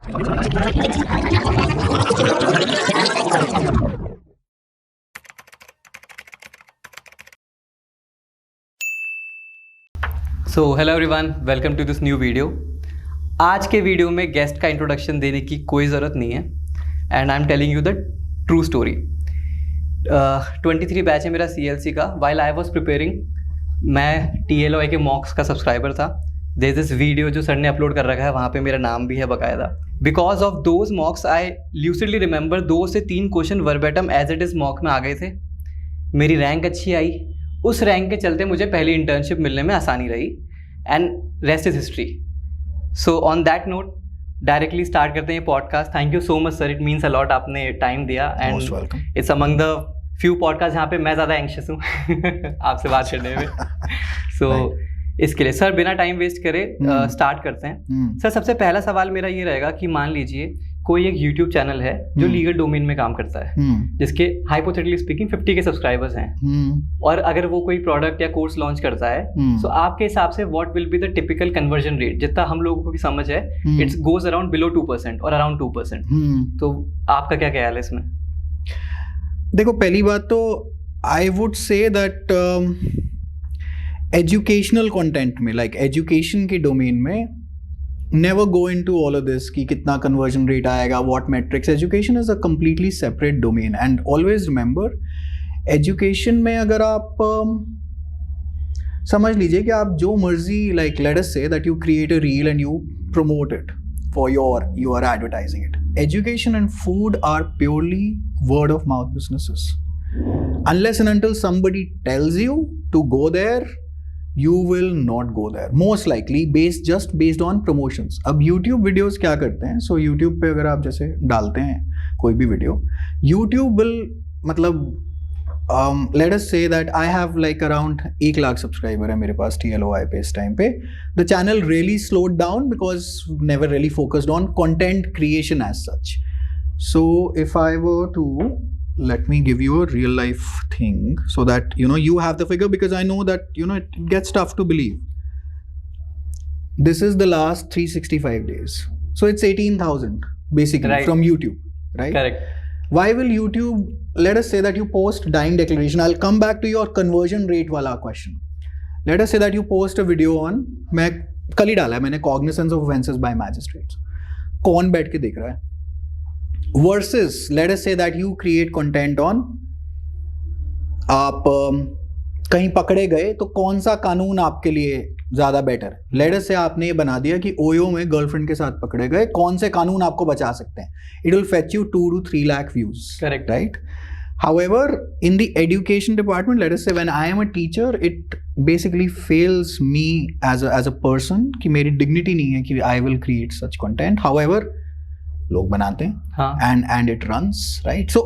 So hello everyone, welcome to this new video. आज के video में गेस्ट का इंट्रोडक्शन देने की कोई ज़रूरत नहीं है and I am telling you the true story. 23 batch है मेरा CLC का। वाइल आई वॉज प्रिपेयरिंग, मैं TLOI के मॉक्स का सब्सक्राइबर था। देयर दिस वीडियो जो सर ने अपलोड कर रखा है, वहाँ पे मेरा नाम भी है बाकायदा। Because of those mocks I lucidly remember 2 से 3 question verbatim as it is mock में आ गए थे। मेरी रैंक अच्छी आई, उस रैंक के चलते मुझे पहली इंटर्नशिप मिलने में आसानी रही and rest is history. So on that note directly start करते हैं podcast. Thank you so much sir, it means a lot, आपने टाइम दिया and it's among the few podcast जहाँ पे मैं ज़्यादा एंशियस हूँ आपसे बात करने में। सो इसके लिए सर बिना टाइम वेस्ट करे स्टार्ट करते हैं। सर सबसे पहला सवाल मेरा ये रहेगा कि मान लीजिए कोई एक YouTube चैनल है जो लीगल डोमेन में काम करता है, जिसके हाइपोथेटिकली स्पीकिंग 50 के सब्सक्राइबर्स हैं, और अगर वो कोई प्रोडक्ट या कोर्स लॉन्च करता है, सो आपके हिसाब से what will be the typical conversion rate? जितना हम लोगों की समझ है, इट्स गोज अराउंड बिलो 2% और अराउंड 2%। तो आपका क्या ख्याल है इसमें? देखो, पहली बात तो आई would say that educational content में, लाइक एजुकेशन के डोमेन में, never go into all of this कि कितना conversion rate आएगा, what metrics. Education is a completely separate domain and always remember education में अगर आप समझ लीजिए कि आप जो मर्जी, like let us say that you create a reel and you promote it for you are advertising it. Education and food are purely word of mouth businesses. Unless and until somebody tells you to go there, you will not go there, most likely based on promotions. अब YouTube videos क्या करते हैं? So YouTube पे अगर आप जैसे डालते हैं कोई भी वीडियो, YouTube will मतलब let us say that I have like around 1 lakh subscriber है मेरे पास TLOI पे इस टाइम पे. The channel really slowed down because never really focused on content creation as such. So if I were to let me give you a real life thing so that you have the figure, because I know that it gets tough to believe. This is the last 365 days, so it's 18,000 basically, right, from YouTube, right? Correct. Why will YouTube, let us say that you post dying declaration. I'll come back to your conversion rate wala question. Let us say that you post a video on, मैं कल ही डाला है मैंने, cognizance of offenses by magistrates. कौन बैठ के देख रहा है? Versus let us say that you create content on, आप कहीं पकड़े गए तो कौन सा कानून आपके लिए ज़्यादा बेटर है? Let us say आपने ये बना दिया कि ओयो में गर्लफ्रेंड के साथ पकड़े गए, कौन से कानून आपको बचा सकते हैं? It will fetch you 2 to 3 lakh views. Correct. Right? However, in the education department, let us say when I am a teacher, it basically fails me as a person कि मेरी dignity नहीं है कि I will create such content. However, लोग बनाते हैं and it runs, right? So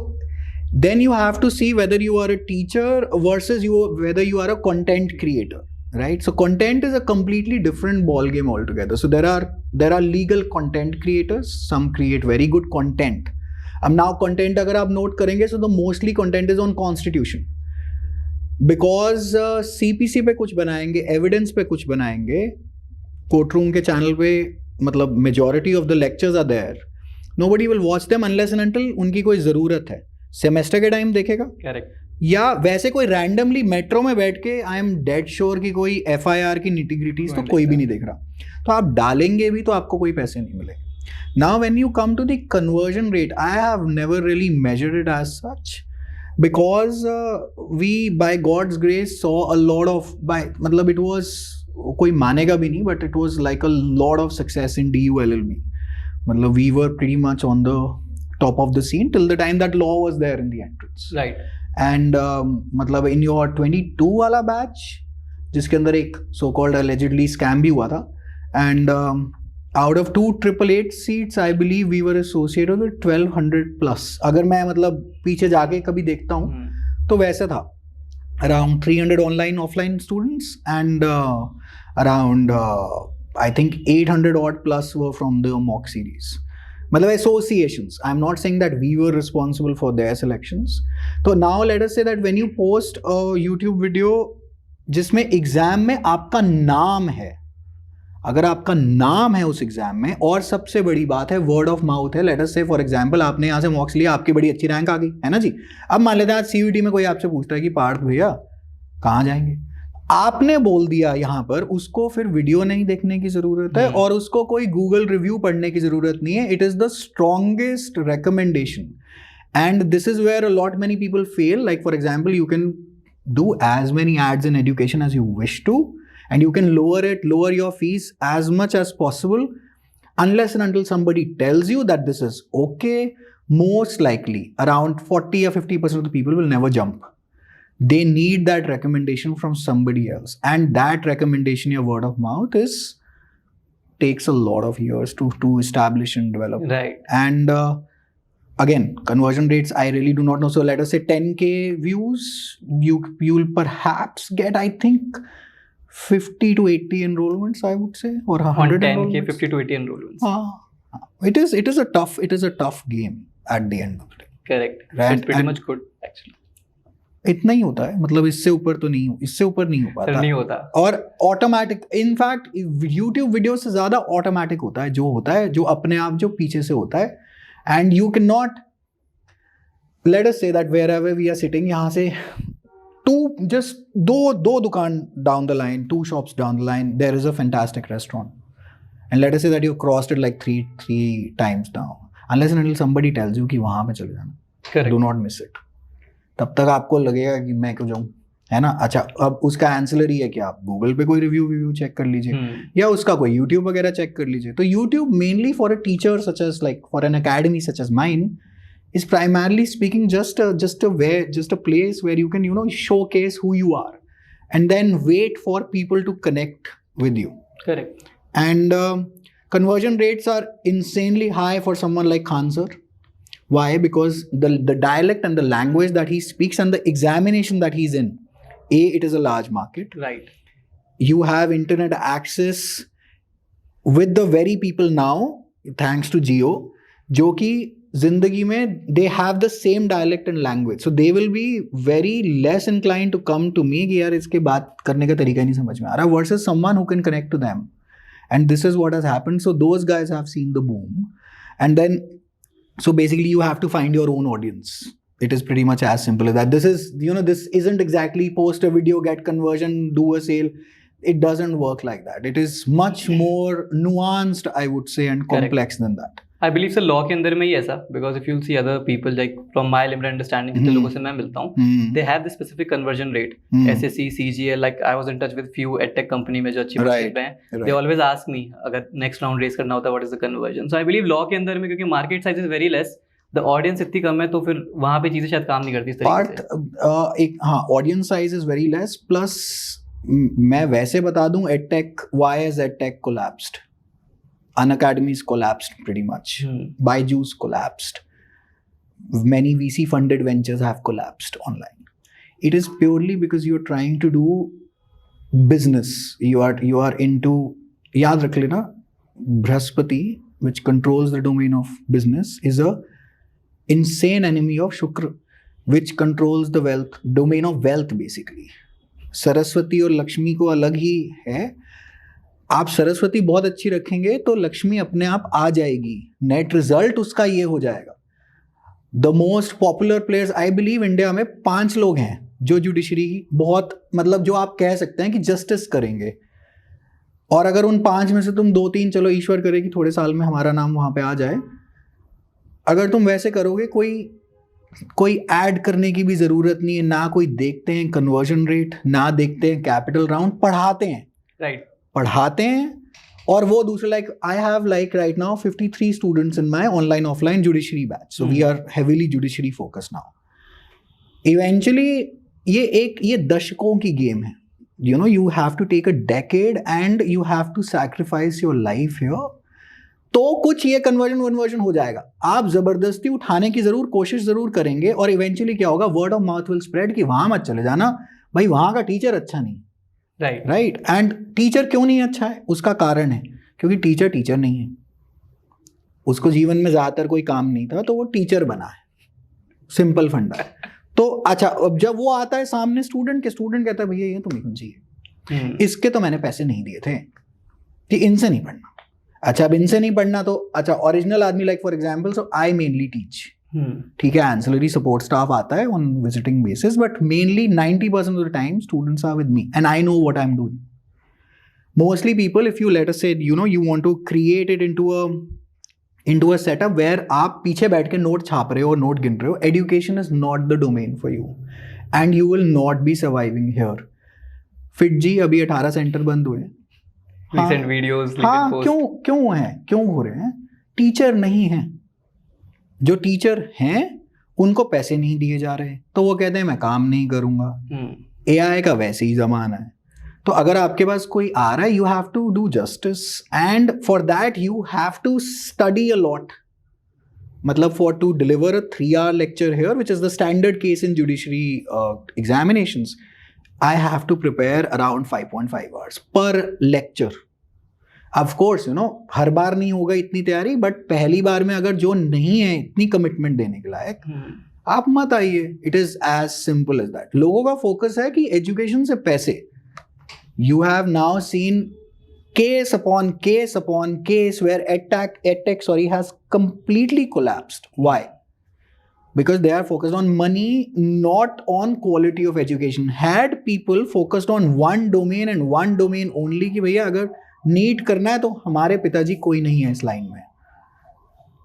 then you have to see whether you are a teacher versus whether you are a content creator, right? So content is a completely different ball game altogether. So there are legal content creators, some create very good content. अब now content अगर आप note करेंगे, so the mostly content is on constitution, because CPC पे कुछ बनाएंगे, evidence पे कुछ बनाएंगे, courtroom के channel पे मतलब majority of the lectures are there. Nobody will watch them unless and until उनकी कोई ज़रूरत है। सेमेस्टर के टाइम देखेगा, करेक्ट, या वैसे कोई रैंडमली मेट्रो में बैठ के आई एम डेड श्योर कि कोई FIR की निटिग्रिटीज तो कोई भी नहीं देख रहा। तो आप डालेंगे भी तो आपको कोई पैसे नहीं मिलेंगे। Now when you come to the conversion rate, I have never really measured it as such, because we by God's grace saw a lot of, मतलब it was, कोई मानेगा भी नहीं, but it was like a lot of success in DU LLB. मतलब we were pretty much on the top of the scene till the time that law was there in the entrance. Right. And मतलब in your 22 वाला batch जिसके अंदर एक so called allegedly scam भी हुआ था, and out of 2 888 seats I believe we were associated with 1200 plus. अगर मैं मतलब पीछे जाके कभी देखता हूँ तो वैसे था, around 300 online offline students and around I think 800 odd plus were from the mock series. मतलब associations. I'm not saying that we were responsible for their selections. So now let us say that when you post a YouTube video जिसमें exam में आपका नाम है, अगर आपका नाम है उस एग्जाम में, और सबसे बड़ी बात है वर्ड ऑफ माउथ है। लेट अस से फॉर एग्जांपल आपने यहाँ से मॉक्स लिया, आपकी बड़ी अच्छी रैंक आ गई है ना जी। अब मान लेते हैं आज सीयूईटी में कोई आपसे पूछता है कि पार्थ भैया कहाँ जाएंगे, आपने बोल दिया यहाँ पर, उसको फिर वीडियो नहीं देखने की जरूरत है और उसको कोई गूगल रिव्यू पढ़ने की जरूरत नहीं है। It is the strongest recommendation, and this is where a lot many people fail. Like for example you can do as many ads in education as you wish to, and you can lower your fees as much as possible, unless and until somebody tells you that this is okay. Most likely around 40 or 50% of the people will never jump. They need that recommendation from somebody else, and that recommendation, your word of mouth, takes a lot of years to establish and develop. Right. And again, conversion rates I really do not know. So let us say 10k views, you'll perhaps get, I think, 50 to 80 enrollments, I would say, or 100 on 10k enrollments. 50 to 80 enrollments. It is a tough game at the end of the day. Correct. Right. So it's pretty much good actually. इतना ही होता है, मतलब इससे ऊपर नहीं हो पाता। नहीं होता। और ऑटोमेटिक, इनफैक्ट यूट्यूब वीडियो से ज्यादा ऑटोमेटिक होता है, जो अपने आप जो पीछे से होता है। And you cannot, let us say that wherever we are sitting, यहाँ से दो दुकान down the line, 2 shops down the line, there is a fantastic restaurant. And let us say that you crossed it like three times now. Unless and until somebody tells you कि वहाँ पे चले जाना, Correct. do not miss it. तब तक आपको लगेगा कि मैं क्यों जाऊँ, है ना। अच्छा, अब उसका एंसिलरी है कि आप गूगल पे कोई रिव्यू चेक कर लीजिए, या उसका कोई यूट्यूब वगैरह चेक कर लीजिए। तो YouTube mainly for a teacher such as, like for an academy such as mine, is primarily speaking just a place where you can, showcase who you are and then wait for people to connect with you. Correct. And conversion rates are insanely high for someone like Khan sir. Why? Because the dialect and the language that he speaks and the examination that he's in, it is a large market. Right. You have internet access with the very people now, thanks to Jio, जो कि जिंदगी में they have the same dialect and language, so they will be very less inclined to come to me कि यार इसके बात करने का तरीका नहीं समझ में आ रहा, versus someone who can connect to them. And this is what has happened. So those guys have seen the boom, and then so basically you have to find your own audience. It is pretty much as simple as that. This is, this isn't exactly post a video, get conversion, do a sale. It doesn't work like that. It is much more nuanced, I would say, and complex than that. I believe so law के अंदर में ही ऐसा, because if you'll see other people, like from my limited understanding, जितने लोगों से मैं मिलता हूँ, they have this specific conversion rate. SSC, CGL, like I was in touch with few edtech company में जो अच्छी पोस्ट पे हैं, they always ask me अगर next round raise करना होता है what is the conversion. So I believe law के अंदर में क्योंकि market size is very less, the audience इतनी कम है, तो फिर वहाँ पे चीजें शायद काम नहीं करती इस तरीके से। audience size is very less, plus मैं वैसे बता दूं, edtech, why has edtech collapsed? Unacademy's collapsed pretty much. Byju's collapsed. Many VC funded ventures have collapsed online. It is purely because you're trying to do business. You are into, yaad rakh lena, Brahaspati, which controls the domain of business, is a insane enemy of Shukra, which controls the domain of wealth basically. Saraswati और लक्ष्मी को अलग ही है। आप सरस्वती बहुत अच्छी रखेंगे तो लक्ष्मी अपने आप आ जाएगी, नेट रिजल्ट उसका ये हो जाएगा। The most popular players I believe India में 5 लोग हैं जो जुडिशरी बहुत, मतलब जो आप कह सकते हैं कि जस्टिस करेंगे, और अगर उन 5 में से तुम 2-3, चलो ईश्वर करे कि थोड़े साल में हमारा नाम वहां पे आ जाए, अगर तुम वैसे करोगे, कोई ऐड करने की भी जरूरत नहीं है, ना कोई देखते हैं कन्वर्जन रेट, ना देखते हैं कैपिटल राउंड, पढ़ाते हैं। राइट। पढ़ाते हैं, और वो दूसरे, like I have like right now 53 students in my online offline judiciary batch, so we are heavily judiciary focus now. Eventually ये दशकों की गेम है, you have to take a decade and you have to sacrifice your life here, तो कुछ ये conversion हो जाएगा। आप जबरदस्ती उठाने की जरूर कोशिश जरूर करेंगे, और इवेंचुअली क्या होगा, word of mouth will spread कि वहां मत चले जाना भाई, वहां का टीचर अच्छा नहीं। राइट। एंड टीचर क्यों नहीं अच्छा है, उसका कारण है क्योंकि टीचर नहीं है, उसको जीवन में ज्यादातर कोई काम नहीं था तो वो टीचर बना है, सिंपल फंडा है। तो अच्छा, अब जब वो आता है सामने स्टूडेंट कहता है भैया ये तो नहीं चाहिए, इसके तो मैंने पैसे नहीं दिए थे, कि इनसे नहीं पढ़ना. अच्छा, अब इनसे नहीं पढ़ना तो अच्छा ओरिजिनल आदमी, like for example, so I mainly teach. ठीक है, एंसिलरी सपोर्ट स्टाफ आता है on visiting basis, but mainly 90% of the time students are with me and I know what I am doing. Mostly people, if you let us say, you know, you want to create it into a setup where आप पीछे बैठ के note छाप रहे हो और note गिन रहे हो, education is not the domain for you and you will not be surviving here. Fit जी अभी 18 सेंटर बंद हुए. Recent videos. हाँ, क्यों हो रहे हैं? टीचर नहीं हैं. जो टीचर हैं उनको पैसे नहीं दिए जा रहे, तो वो कहते हैं मैं काम नहीं करूंगा. AI का वैसे ही जमाना है. तो अगर आपके पास कोई आ रहा है, you have to do justice and for that you have to study a lot. मतलब for to deliver a 3-hour lecture here, which is the standard case in judiciary examinations, I have to prepare around 5.5 hours per lecture. Of course, you know, हर बार नहीं होगा इतनी तैयारी, but पहली बार में अगर जो नहीं है इतनी कमिटमेंट देने के लायक, आप मत आइए. It is as simple as that. लोगों का फोकस है कि एजुकेशन से पैसे. You have now seen case upon case where edtech has completely collapsed. Why? Because they are focused on money, not on quality of education. Had people focused on one domain and one domain only, कि भैया अगर NEET करना है तो हमारे पिताजी कोई नहीं है इस लाइन में,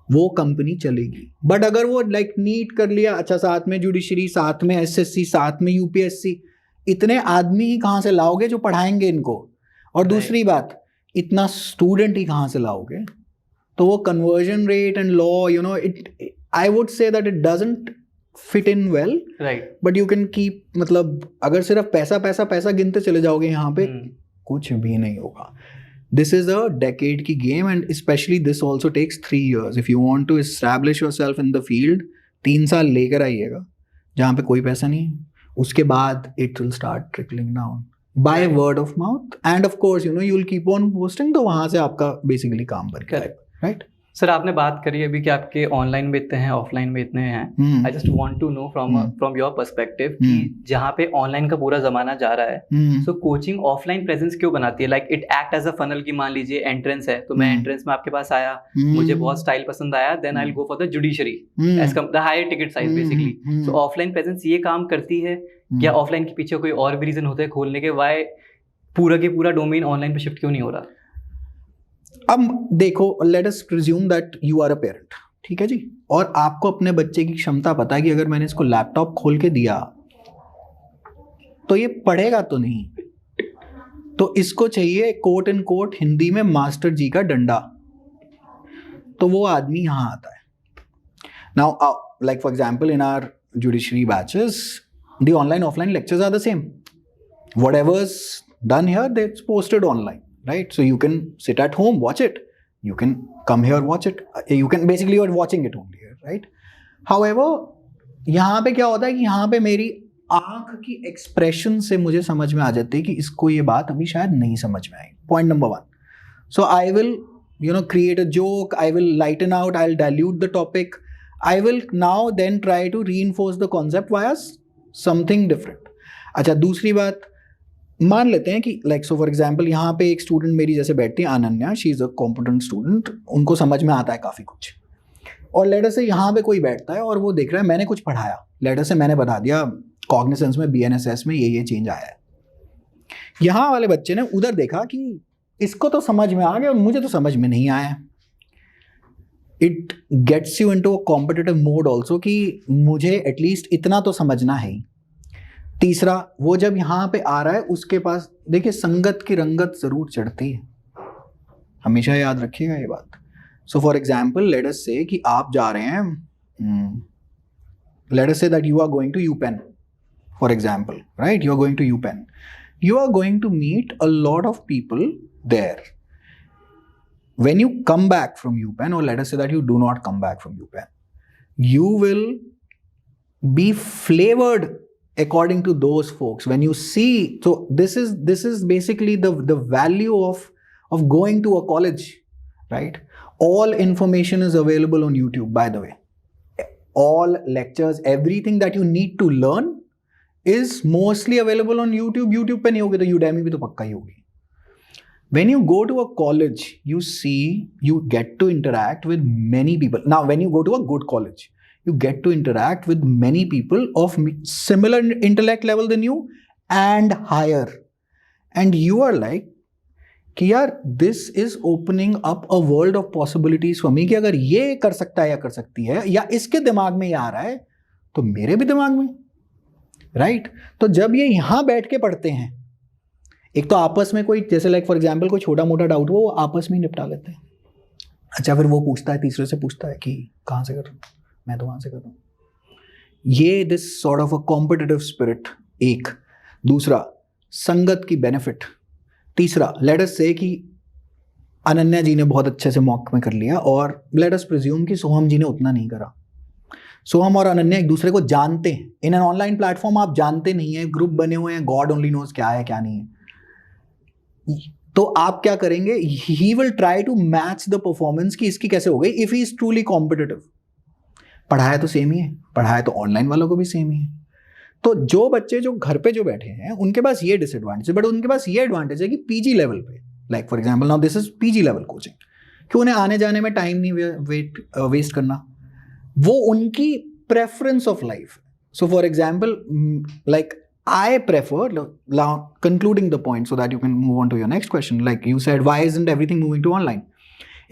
वो कंपनी चलेगी. बट अगर वो लाइक नीट कर लिया, अच्छा साथ में जुडिशरी, साथ में SSC, साथ में UPSC, इतने आदमी ही कहाँ से लाओगे जो पढ़ाएंगे इनको? और दूसरी बात, इतना स्टूडेंट ही कहाँ से लाओगे? तो वो conversion rate and law, you know, it I would say that it doesn't fit in well. Right, but you can keep, मतलब अगर सिर्फ पैसा पैसा पैसा गिनते चले जाओगे यहाँ पे, कुछ भी नहीं होगा. दिस इज अ डेकेड की game and specially this also takes 3 years. If you want to establish yourself in the field, 3 साल लेकर आइएगा जहाँ पे कोई पैसा नहीं है. उसके बाद it will start trickling down by word of mouth and of course, you know, you will keep on posting, तो वहाँ से आपका basically काम बन जाएगा. Right? सर आपने बात करी अभी कि आपके ऑनलाइन में इतने हैं, ऑफलाइन में इतने हैं. I just want to know from your perspective कि जहाँ पे ऑनलाइन का पूरा जमाना जा रहा है, सो कोचिंग ऑफलाइन प्रेजेंस क्यों बनाती है? Like it act as a funnel की मान लीजिए एंट्रेंस है, तो मैं एंट्रेंस में आपके पास आया, मुझे बहुत स्टाइल पसंद आया, then I will go for the judiciary as the higher ticket size basically. So offline presence ये काम करती है या ऑफलाइन के पीछे कोई और भी रीजन होता है खोलने के? वाई पूरा के पूरा डोमेन ऑनलाइन पे शिफ्ट क्यों नहीं हो रहा? अब देखो, let us presume that you are a parent, ठीक है जी, और आपको अपने बच्चे की क्षमता पता है कि अगर मैंने इसको लैपटॉप खोल के दिया तो ये पढ़ेगा तो नहीं, तो इसको चाहिए कोट एंड कोट हिंदी में मास्टर जी का डंडा. तो वो आदमी यहां आता है. Now like for example in our judiciary batches, the online offline lectures are the same. Whatever's done here, that's posted online, right? So you can sit at home, watch it. You can come here, watch it. You can basically, you're watching it only here, right? However, यहाँ पे क्या होता है कि यहाँ पे मेरी आंख की एक्सप्रेशन से मुझे समझ में आ जाती है कि इसको ये बात अभी शायद नहीं समझ में आई. Point number 1. So I will, you know, create a joke. I will lighten out. I'll dilute the topic. I will now then try to reinforce the concept via something different. अच्छा, दूसरी बात मान लेते हैं कि लाइक सो फॉर एग्जाम्पल यहाँ पे एक स्टूडेंट मेरी जैसे बैठती है Ananya, she is a competent student, उनको समझ में आता है काफ़ी कुछ. और लेटर से यहाँ पे कोई बैठता है और वो देख रहा है मैंने कुछ पढ़ाया, लेटर से मैंने बता दिया कॉग्निसेंस में BNSS में ये चेंज आया है. यहाँ वाले बच्चे ने उधर देखा कि इसको तो समझ में आ गया और मुझे तो समझ में नहीं आया. It gets you into a competitive mode also कि मुझे एटलीस्ट इतना तो समझना है. तीसरा, वो जब यहाँ पे आ रहा है उसके पास देखिए संगत की रंगत जरूर चढ़ती है, हमेशा याद रखिएगा ये बात. So for example let us say कि आप जा रहे हैं, let us say that you are going to UPenn for example, right? You are going to UPenn, you are going to meet a lot of people there. When you come back from UPenn, or let us say that you do not come back from UPenn, you will be flavored according to those folks. When you see, so this is basically the value of going to a college, right? All information is available on YouTube, by the way. All lectures, everything that you need to learn is mostly available on YouTube. YouTube पे नहीं होगी तो Udemy भी तो पक्का ही होगी. When you go to a college, you get to interact with many people. Now, when you go to a good college, you get to interact with many people of similar intellect level than you and higher. And you are like, कि यार this is opening up a world of possibilities for me, कि अगर ये कर सकता है या कर सकती है या इसके दिमाग में ये आ रहा है तो मेरे भी दिमाग में, राइट? तो जब ये यहाँ बैठ के पढ़ते हैं, एक तो आपस में कोई जैसे लाइक फॉर एग्जांपल कोई छोटा मोटा डाउट हो वो आपस में ही निपटा लेते हैं. अच्छा, फिर वो पूछता है, तीसरे से पूछता है कि कहाँ से कर रहा हूँ, मैं तो वहाँ से कर रहा हूँ. ये this sort of a competitive spirit. एक दूसरा, संगत की बेनिफिट. तीसरा, लेट अस से कि अनन्या जी ने बहुत अच्छे से मॉक में कर लिया और लेट अस प्रिज्यूम कि सोहम जी ने उतना नहीं करा. सोहम और अनन्या एक दूसरे को जानते हैं. इन एन ऑनलाइन प्लेटफॉर्म आप जानते नहीं है, ग्रुप बने हुए हैं, गॉड ओनली नोज क्या है क्या नहीं है. तो आप क्या करेंगे? He will try to match the performance कि इसकी कैसे हो गई. If he is truly competitive, पढ़ाया तो सेम ही है, पढ़ाया तो ऑनलाइन वालों को भी सेम ही है. तो जो बच्चे जो घर पे जो बैठे हैं उनके पास ये डिसएडवांटेज है, बट उनके पास ये एडवांटेज है कि पीजी लेवल पे, like for example now this is PG level coaching, कि उन्हें आने जाने में टाइम नहीं वेस्ट करना. वो उनकी preference of life. So for example like I prefer, concluding the point so that you can move on to your next question. Like you said, why isn't everything moving to online?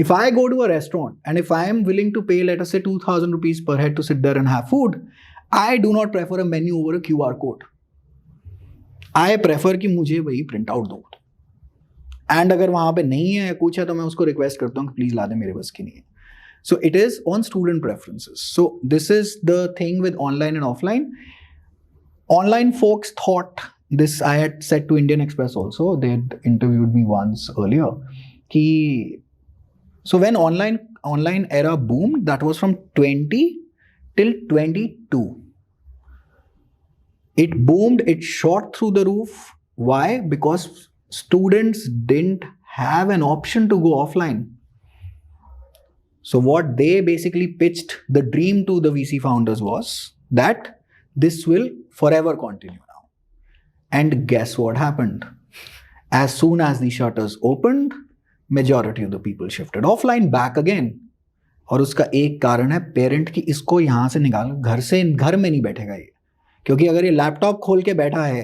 If I go to a restaurant and if I am willing to pay, let us say 2,000 rupees per head to sit there and have food, I do not prefer a menu over a QR code. I prefer कि मुझे वही print out दो. And अगर वहाँ पे नहीं है कुछ है तो मैं उसको रिक्वेस्ट करता हूँ कि प्लीज़ ला दे, मेरे बस की नहीं है. So it is on student preferences. So this is the thing with online and offline. Online folks thought this, I had said to Indian Express also, they had interviewed me once earlier, ki, so when online era boomed, that was from 20 till 22. It boomed, it shot through the roof. Why? Because students didn't have an option to go offline. So what they basically pitched, the dream to the VC founders was that this will forever continue now. And guess what happened? As soon as the shutters opened, majority of the people shifted offline back again. और उसका एक कारण है parent की, इसको यहाँ से निकाल, घर में नहीं बैठेगा ये. क्योंकि अगर ये लैपटॉप खोल के बैठा है,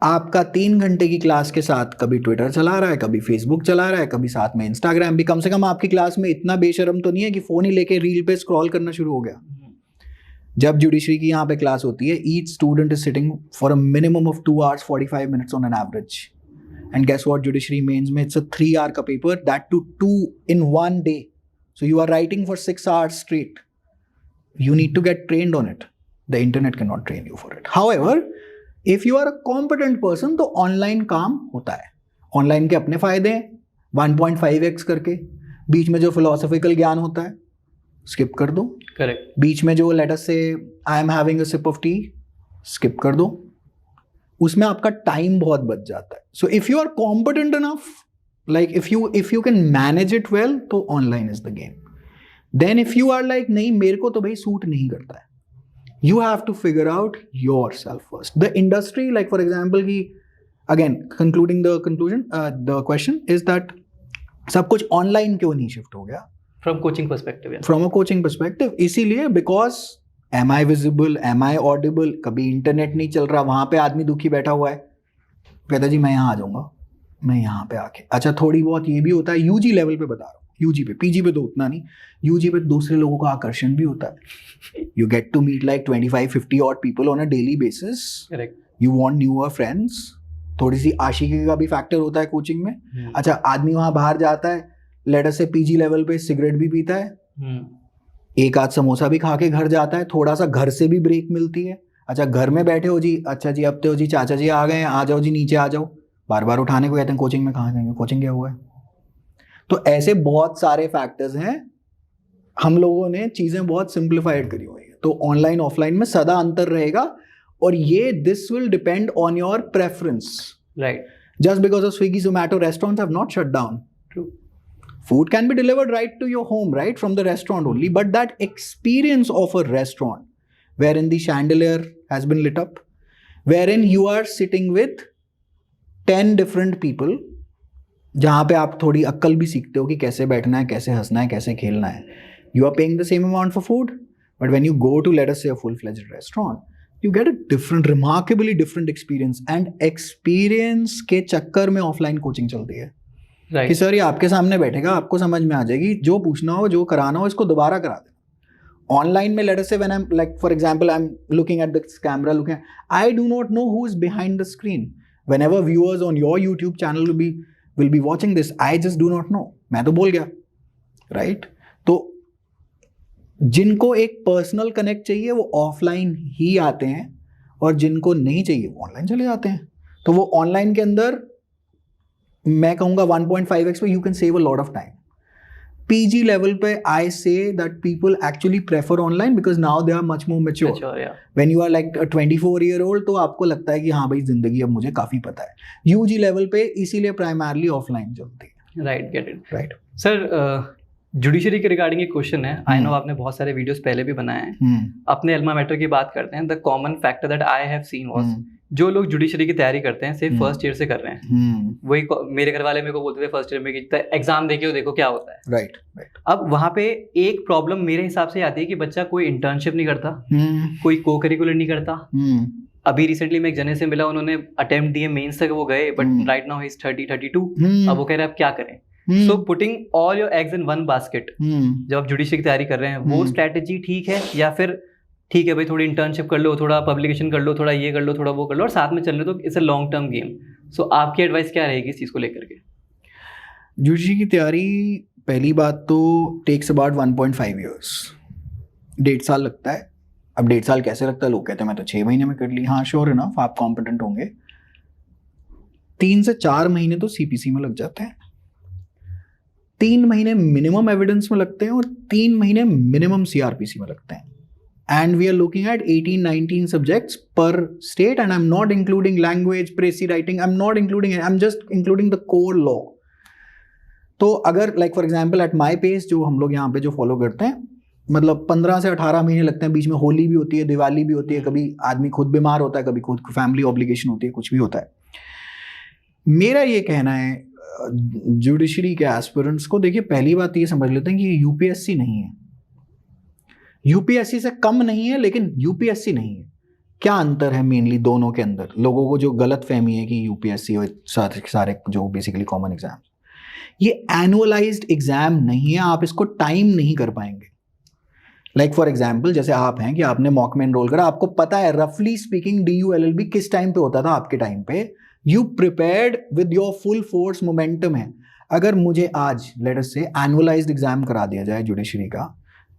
आपका 3 घंटे की क्लास के साथ कभी ट्विटर चला रहा है, कभी फेसबुक चला रहा है, कभी साथ में इंस्टाग्राम भी, कम से कम आपकी क्लास में इतना बेशरम तो नहीं है कि फ़ोन ही लेके रील पे स्क्रॉल करना शुरू हो गया. जब जुडिशरी की यहाँ पे क्लास होती है, each student is sitting for a minimum of 2 hours 45 minutes on an average. And guess what, judiciary mains में इट्स अ 3 hour का पेपर, that too 2 in 1 day. So you are writing for 6 hours straight. You need to get trained on it. The internet cannot train you for it. However, if you are a competent person, तो online काम होता है. Online के अपने फायदे हैं, 1.5x करके. बीच में जो फिलोसॉफिकल ज्ञान होता है स्किप कर दो. करेक्ट. बीच में जो let us say I am having a sip of tea, skip कर दो. उसमें आपका टाइम बहुत बच जाता है. So if you are competent enough, like if you can manage it well, तो online is the game. Then if you are like नहीं, मेरे को तो भाई सूट नहीं करता है, you have to figure out yourself first. The industry, like for example, ki, again concluding the conclusion, the question is that सब कुछ ऑनलाइन क्यों नहीं शिफ्ट हो गया? From coaching perspective, yeah. From a coaching perspective, इसीलिए because am I visible, am I audible? कभी internet नहीं चल रहा, वहाँ पे आदमी दुखी बैठा हुआ है, कहता जी मैं यहाँ आ जाऊँगा, मैं यहाँ पे आके. अच्छा, थोड़ी बहुत ये भी होता है, यूजी लेवल पे बता रहा हूँ, यूजी पे, पीजी पे तो उतना नहीं, यूजी पे दूसरे लोगों का आकर्षण भी होता है. You get to meet like 25-50 odd people on a daily basis. Correct. You want newer friends. थोड़ी सी आशिकी का भी फैक्टर होता है कोचिंग में. अच्छा, आदमी वहाँ बाहर जाता है, लेट अस से पीजी लेवल पे सिगरेट भी पीता है, एक आध समोसा भी खा के घर जाता है, थोड़ा सा घर से भी ब्रेक मिलती है. अच्छा, घर में बैठे हो जी, अच्छा जी अब तो जी चाचा जी आ गए हैं, आ जाओ जी नीचे आ जाओ, बार बार उठाने को कहते हैं कोचिंग में, कहाँ जाएंगे, कोचिंग क्या हुआ है. तो ऐसे बहुत सारे फैक्टर्स हैं, हम लोगों ने चीज़ें बहुत सिंप्लीफाइड करी हुई है. तो ऑनलाइन ऑफलाइन में सदा अंतर रहेगा, और ये this will depend on your preference. Right. Just because of Swiggy Zomato restaurants have not shut down. True. Food can be delivered right to your home, right, from the restaurant only, but that experience of a restaurant wherein the chandelier has been lit up, wherein you are sitting with 10 different people जहाँ पे आप थोड़ी अक्ल भी सीखते हो कि कैसे बैठना है, कैसे हंसना है, कैसे खेलना है. You are paying the same amount for food, but when you go to, let us say, a full-fledged restaurant, you get a different, remarkably different experience. And experience के चक्कर में offline coaching चलती है. कि सर ये आपके सामने बैठेगा, आपको समझ में आ जाएगी, जो पूछना हो, जो कराना हो, इसको दोबारा करा देना. Online में, let us say, when I'm, like, for example, I'm looking at this camera, I do not know who is behind the screen. Whenever viewers on your YouTube channel will be watching this, I just do not know. मैं तो बोल गया, right? तो जिनको एक personal connect चाहिए वो offline ही आते हैं, और जिनको नहीं चाहिए वो ऑनलाइन चले जाते हैं. तो वो ऑनलाइन के अंदर मैं कहूँगा 1.5x पे you can save a lot of time. PG level पे I say that people actually prefer online because now they are much more mature. When you are like 24-year-old तो आपको लगता है कि हाँ भाई जिंदगी अब मुझे काफ़ी पता है. UG लेवल पे इसीलिए प्राइमरली ऑफलाइन चलती है. Right, get it. Right sir, judiciary के रिगार्डिंग एक क्वेश्चन है. आई नो आपने बहुत सारे वीडियोस पहले भी बनाए हैं. अपने अल्मा मैटर की बात करते हैं. The common factor that I have seen was, जो लोग जुडिशरी की तैयारी करते हैं सिर्फ फर्स्ट ईयर से कर रहे हैं, वही मेरे घर वाले मेरे को बोलते थे फर्स्ट ईयर में कि एग्जाम देके देखो क्या होता है. राइट. अब वहाँ पे एक प्रॉब्लम मेरे हिसाब से आती है कि बच्चा कोई इंटर्नशिप नहीं करता, कोई को करिकुलर नहीं करता. अभी रिसेंटली मैं एक जने से मिला, उन्होंने अटेम्प्ट दिए, मेंस तक वो गए, but right now he is 30-32. अब वो कह रहे हैं अब क्या करें. So putting all your eggs in one basket, जब आप जुडिशरी की तैयारी कर रहे हैं, वो स्ट्रैटेजी ठीक है, या फिर ठीक है भाई थोड़ी इंटर्नशिप कर लो, थोड़ा पब्लिकेशन कर लो, थोड़ा ये कर लो, थोड़ा वो कर लो, और साथ में चल रहे तो it's a long term game. So आपकी एडवाइस क्या रहेगी इस चीज़ को लेकर के? जुडिशरी की तैयारी पहली बात तो टेक्स अबाउट 1.5 years, 1.5 साल लगता है. अब 1.5 साल कैसे लगता है, लोग कहते हैं मैं तो 6 महीने में कर ली. हाँ श्योर इनफ आप कॉम्पिटेंट होंगे. 3 से 4 महीने तो CPC में लग जाते हैं, 3 महीने मिनिमम एविडेंस में लगते हैं, और 3 महीने मिनिमम CRPC में लगते हैं. And we are looking at 18-19 subjects per state, and I'm not including language, précis writing, I'm not including it, I'm just including the core law. तो अगर like for example at my pace जो हम लोग यहाँ पे जो follow करते हैं, मतलब 15 से 18 महीने लगते हैं. बीच में होली भी होती है, दिवाली भी होती है, कभी आदमी खुद बीमार होता है, कभी खुद फैमिली ऑब्लिगेशन होती है, कुछ भी होता है. मेरा ये कहना है जुडिशरी के एस्पिरेंट्स को, देखिए पहली बात ये समझ लेते हैं कि UPSC नहीं है. UPSC से कम नहीं है, लेकिन UPSC नहीं है. क्या अंतर है मेनली दोनों के अंदर? लोगों को जो गलत फहमी है कि UPSC और सारे जो बेसिकली कॉमन एग्जाम, ये एनुअलाइज्ड एग्जाम नहीं है. आप इसको टाइम नहीं कर पाएंगे. लाइक फॉर एग्जाम्पल जैसे आप हैं कि आपने मॉक में एनरोल करा, आपको पता है रफली स्पीकिंग DU LLB किस टाइम पे होता था आपके टाइम पे. You prepared with your full force, momentum है. अगर मुझे आज लेट अस से एनुअलाइज्ड एग्जाम करा दिया जाए जुडिशरी का,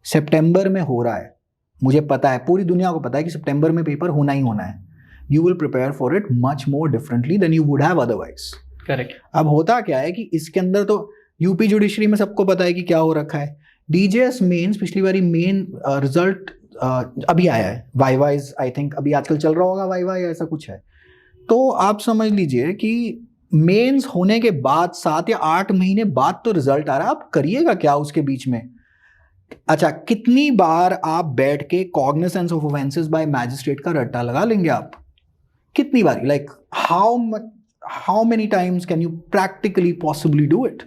सितंबर में हो रहा है, मुझे पता है, पूरी दुनिया को पता है कि सितंबर में पेपर होना ही होना है. You will prepare for it much more differently than you would have otherwise. Correct. अब होता क्या है कि इसके अंदर तो यूपी जुडिशरी में सबको पता है कि क्या हो रखा है. DJS मेंस पिछली बारी मेन रिजल्ट अभी आया है. वाइवा इज आई थिंक अभी आजकल चल रहा होगा, वाइवा या ऐसा कुछ है. तो आप समझ लीजिए कि मेंस होने के बाद 7 या 8 महीने बाद तो रिजल्ट आ रहा है. आप करिएगा क्या उसके बीच में? अच्छा, कितनी बार आप बैठ के cognisance of offences bye magistrate का रट्टा लगा लेंगे आप? कितनी बारी? Like how many times can you practically possibly do it?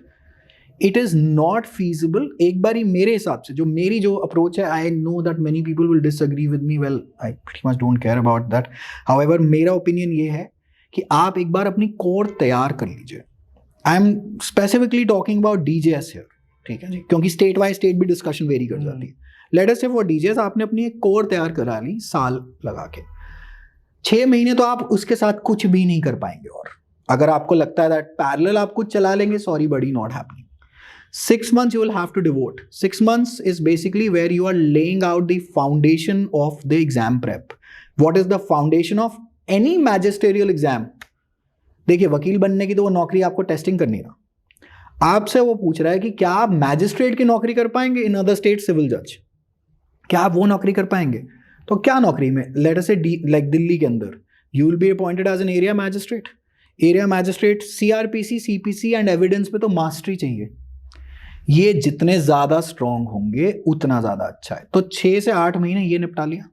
It is not feasible. एक बारी मेरे हिसाब से, जो मेरी जो अप्रोच है, आई know that many people will disagree with me, well I pretty much don't care about that. However मेरा ओपिनियन ये है कि आप एक बार अपनी कोर तैयार कर लीजिए. I am specifically talking about DJS here, ठीक है जी, क्योंकि स्टेट वाइज स्टेट भी डिस्कशन वेरी कर जाती है. लेट अस से फॉर DJS आपने अपनी एक कोर तैयार करा ली साल लगा के. 6 महीने तो आप उसके साथ कुछ भी नहीं कर पाएंगे. और अगर आपको लगता है दैट पैरेलल आप कुछ चला लेंगे, sorry buddy, not happening. 6 months you will have to devote. 6 months is basically where you are laying out the foundation of the exam prep. What is the foundation of any magisterial exam? देखिए वकील बनने की तो वो नौकरी आपको testing करनी है. आपसे वो पूछ रहा है कि क्या आप मैजिस्ट्रेट की नौकरी कर पाएंगे इन अदर स्टेट सिविल जज? क्या आप वो नौकरी कर पाएंगे? तो क्या नौकरी में, लेट अस से लाइक दिल्ली के अंदर you will be appointed as an area magistrate. Area magistrate CRPC, CPC and evidence पे तो मास्टरी चाहिए. ये जितने ज़्यादा स्ट्रॉन्ग होंगे उतना ज़्यादा अच्छा है. तो 6 से 8 महीने ये निपटा लिया.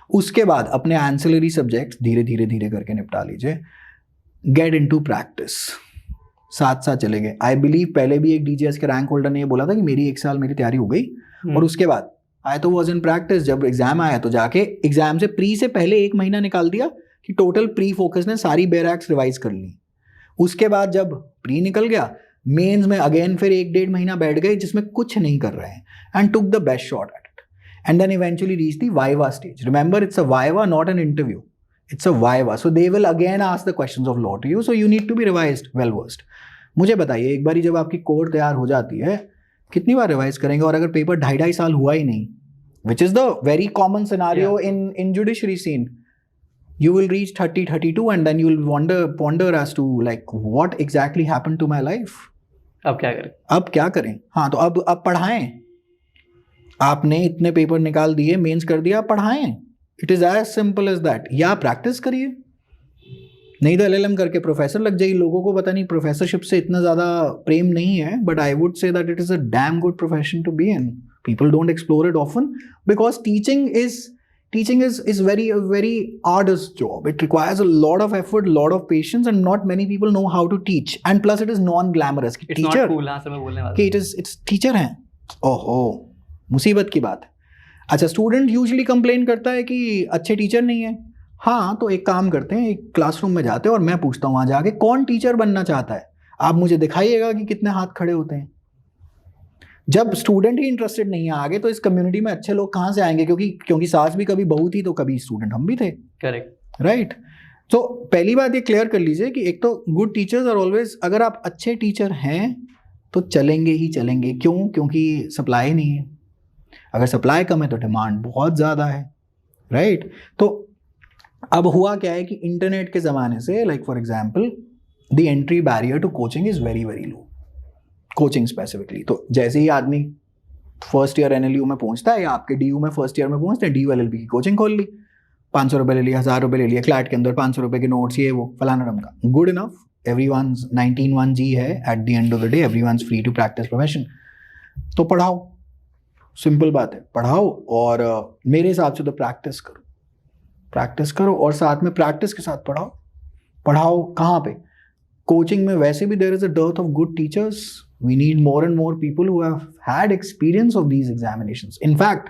उसके बाद अपने एंसिलरी सब्जेक्ट्स धीरे धीरे धीरे करके निपटा लीजिए. Get into practice. साथ साथ चले गए. आई बिलीव पहले भी एक DGS के रैंक होल्डर ने ये बोला था कि मेरी 1 साल मेरी तैयारी हो गई, और उसके बाद आई तो वॉज इन प्रैक्टिस. जब एग्जाम आया तो जाके एग्जाम से प्री से पहले 1 महीना निकाल दिया कि टोटल प्री फोकस ने सारी बैरैक्स रिवाइज कर ली. उसके बाद जब प्री निकल गया, मेंस में अगेन फिर 1-1.5 महीना बैठ गए जिसमें कुछ नहीं कर रहे हैं, and took the best shot at it, and then eventually reach the viva stage. Remember, it's a viva, not an interview. It's a viva, so they will again ask the questions of law to you, so you need to be revised, well versed. मुझे बताइए, एक बारी जब आपकी core तैयार हो जाती है, कितनी बार रिवाइज करेंगे? और अगर पेपर 2.5 साल हुआ ही नहीं, which is the very common scenario in judiciary scene, you will reach 30-32 and then you will ponder as to like what exactly happened to my life. अब क्या करें? हाँ, तो अब पढ़ाएं. आपने इतने पेपर निकाल दिए, मेंस कर दिया, पढ़ाएं. It is as simple as that. या प्रैक्टिस करिए, नहीं तो LLM करके प्रोफेसर लग जाइए. लोगों को पता नहीं प्रोफेसरशिप से इतना ज़्यादा प्रेम नहीं है, but I would say that it is a damn good profession to be in. People don't explore it often because teaching is very arduous job. It requires a lot of effort, lot of patience, and not many people know how to teach. And plus it is non-glamorous. It's teacher, not cool. हाँ, सब मैं बोलने वाला. कि it's teacher हैं. ओहो, मुसीबत की बात है. अच्छा, स्टूडेंट यूजुअली कंप्लेन करता है कि अच्छे टीचर नहीं है. हाँ, तो एक काम करते हैं, एक क्लासरूम में जाते हैं और मैं पूछता हूँ वहाँ जाके कौन टीचर बनना चाहता है. आप मुझे दिखाइएगा कि कितने हाथ खड़े होते हैं. जब स्टूडेंट ही इंटरेस्टेड नहीं है आगे, तो इस कम्युनिटी में अच्छे लोग कहाँ से आएंगे? क्योंकि सास भी कभी बहू थी तो कभी स्टूडेंट हम भी थे. Correct, right. तो पहली बात ये क्लियर कर लीजिए कि एक तो गुड टीचर्स आर ऑलवेज, अगर आप अच्छे टीचर हैं तो चलेंगे ही चलेंगे. क्यों? क्योंकि सप्लाई नहीं है. अगर सप्लाई कम है तो डिमांड बहुत ज़्यादा है. राइट. तो अब हुआ क्या है कि इंटरनेट के ज़माने से, like for example, the entry barrier to coaching is very very low. Coaching specifically, तो जैसे ही आदमी फर्स्ट ईयर NLU में पहुंचता है या आपके DU में फर्स्ट ईयर में पहुंचते हैं, DU LLB की कोचिंग खोल ली, 500 रुपये ले लिया, 1000 रुपये ले लिया, क्लैट के अंदर 500 रुपये के नोट्स, ये वो फलाना रमका. Good enough. एवरीवन्स 19(1) है. At the end of the day everyone's free to practise profession. तो पढ़ाओ, सिंपल बात है, पढ़ाओ. और मेरे हिसाब से तो प्रैक्टिस करो और साथ में प्रैक्टिस के साथ पढ़ाओ. कहाँ पे? कोचिंग में वैसे भी there is a dearth of good teachers. We need more and more people who have had experience of these examinations. In fact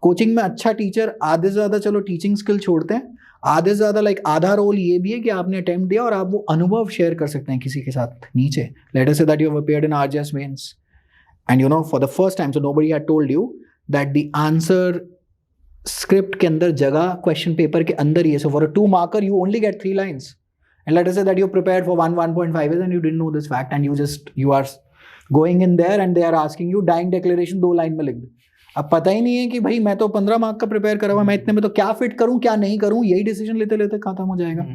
coaching में अच्छा टीचर आधे से ज़्यादा, चलो टीचिंग स्किल छोड़ते हैं, आधे से ज़्यादा लाइक आधा रोल ये भी है कि आपने अटेम्प्ट दिया और आप वो अनुभव शेयर कर सकते हैं किसी के साथ नीचे. Let us say that you have appeared in RJS mains and you know for the first time, so nobody had told you that the answer script के अंदर जगह question paper के अंदर ही है. So for a 2 marker you only get 3 lines, and let us say that you prepared for 1.5 and you didn't know this fact, and you are going in there and they are asking you dying declaration 2 line में लिख दे. अब पता ही नहीं है कि भाई मैं तो 15 मार्क का प्रिपेयर करा हुआ, मैं इतने में तो क्या फिट करूं क्या नहीं करूं, यही डिसीजन लेते लेते खत्म हो जाएगा.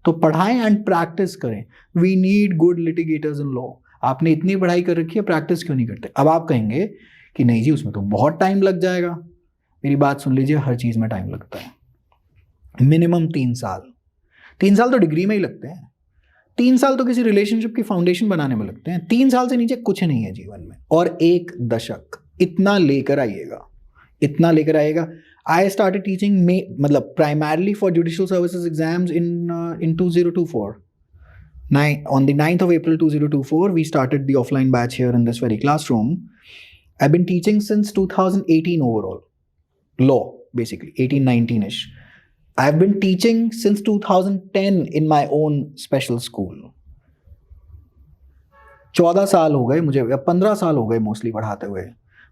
तो पढ़ाएं एंड प्रैक्टिस करें. We need good litigators in law. आपने इतनी पढ़ाई कर रखी है, प्रैक्टिस क्यों नहीं करते? अब आप कहेंगे कि नहीं जी उसमें तो बहुत टाइम लग जाएगा. मेरी बात सुन लीजिए, हर चीज़ में टाइम लगता है. मिनिमम 3 साल. 3 साल तो डिग्री में ही लगते हैं. 3 साल तो किसी रिलेशनशिप की फाउंडेशन बनाने में लगते हैं. 3 साल से नीचे कुछ नहीं है जीवन में. और 1 दशक, इतना लेकर आइएगा. आई स्टार्टेड टीचिंग मतलब primarily for judicial services exams in 2024. On the 9th of April 2024, we started the offline batch here in this very classroom. I've been teaching since 2018 overall. Law, basically, 18-19-ish. I've been teaching since 2010 in my own special school. 14 साल हो गए मुझे, या 15 साल हो गए mostly पढ़ाते हुए.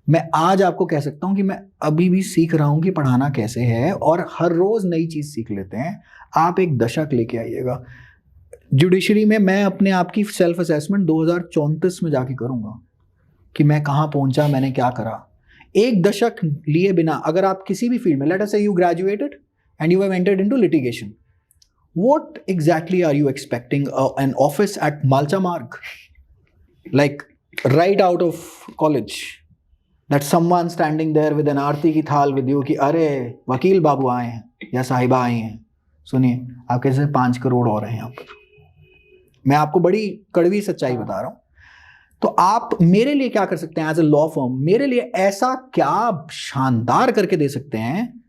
मैं आज आपको कह सकता हूँ कि मैं अभी भी सीख रहा हूँ कि पढ़ाना कैसे है, और हर रोज़ नई चीज़ सीख लेते हैं. आप एक दशक लेके आइएगा. जुडिशरी में मैं अपने आप की सेल्फ असेसमेंट 2034 में जाके करूँगा कि मैं कहाँ पहुँचा, मैंने क्या करा. 1 दशक लिए बिना अगर आप किसी भी फील्ड में, let us say you graduated and you have entered into litigation, what exactly are you expecting an office at Malcha Marg, like right out of college, that someone standing there with an aarti की थाल with you कि अरे वकील बाबू आए हैं या साहिबा आई हैं, सुनिए आपके जैसे 5 करोड़ और हैं यहाँ पर. मैं आपको बड़ी कड़वी सच्चाई बता रहा हूं. तो आप मेरे लिए क्या कर सकते हैं एज अ लॉ फर्म? मेरे लिए ऐसा क्या शानदार करके दे सकते हैं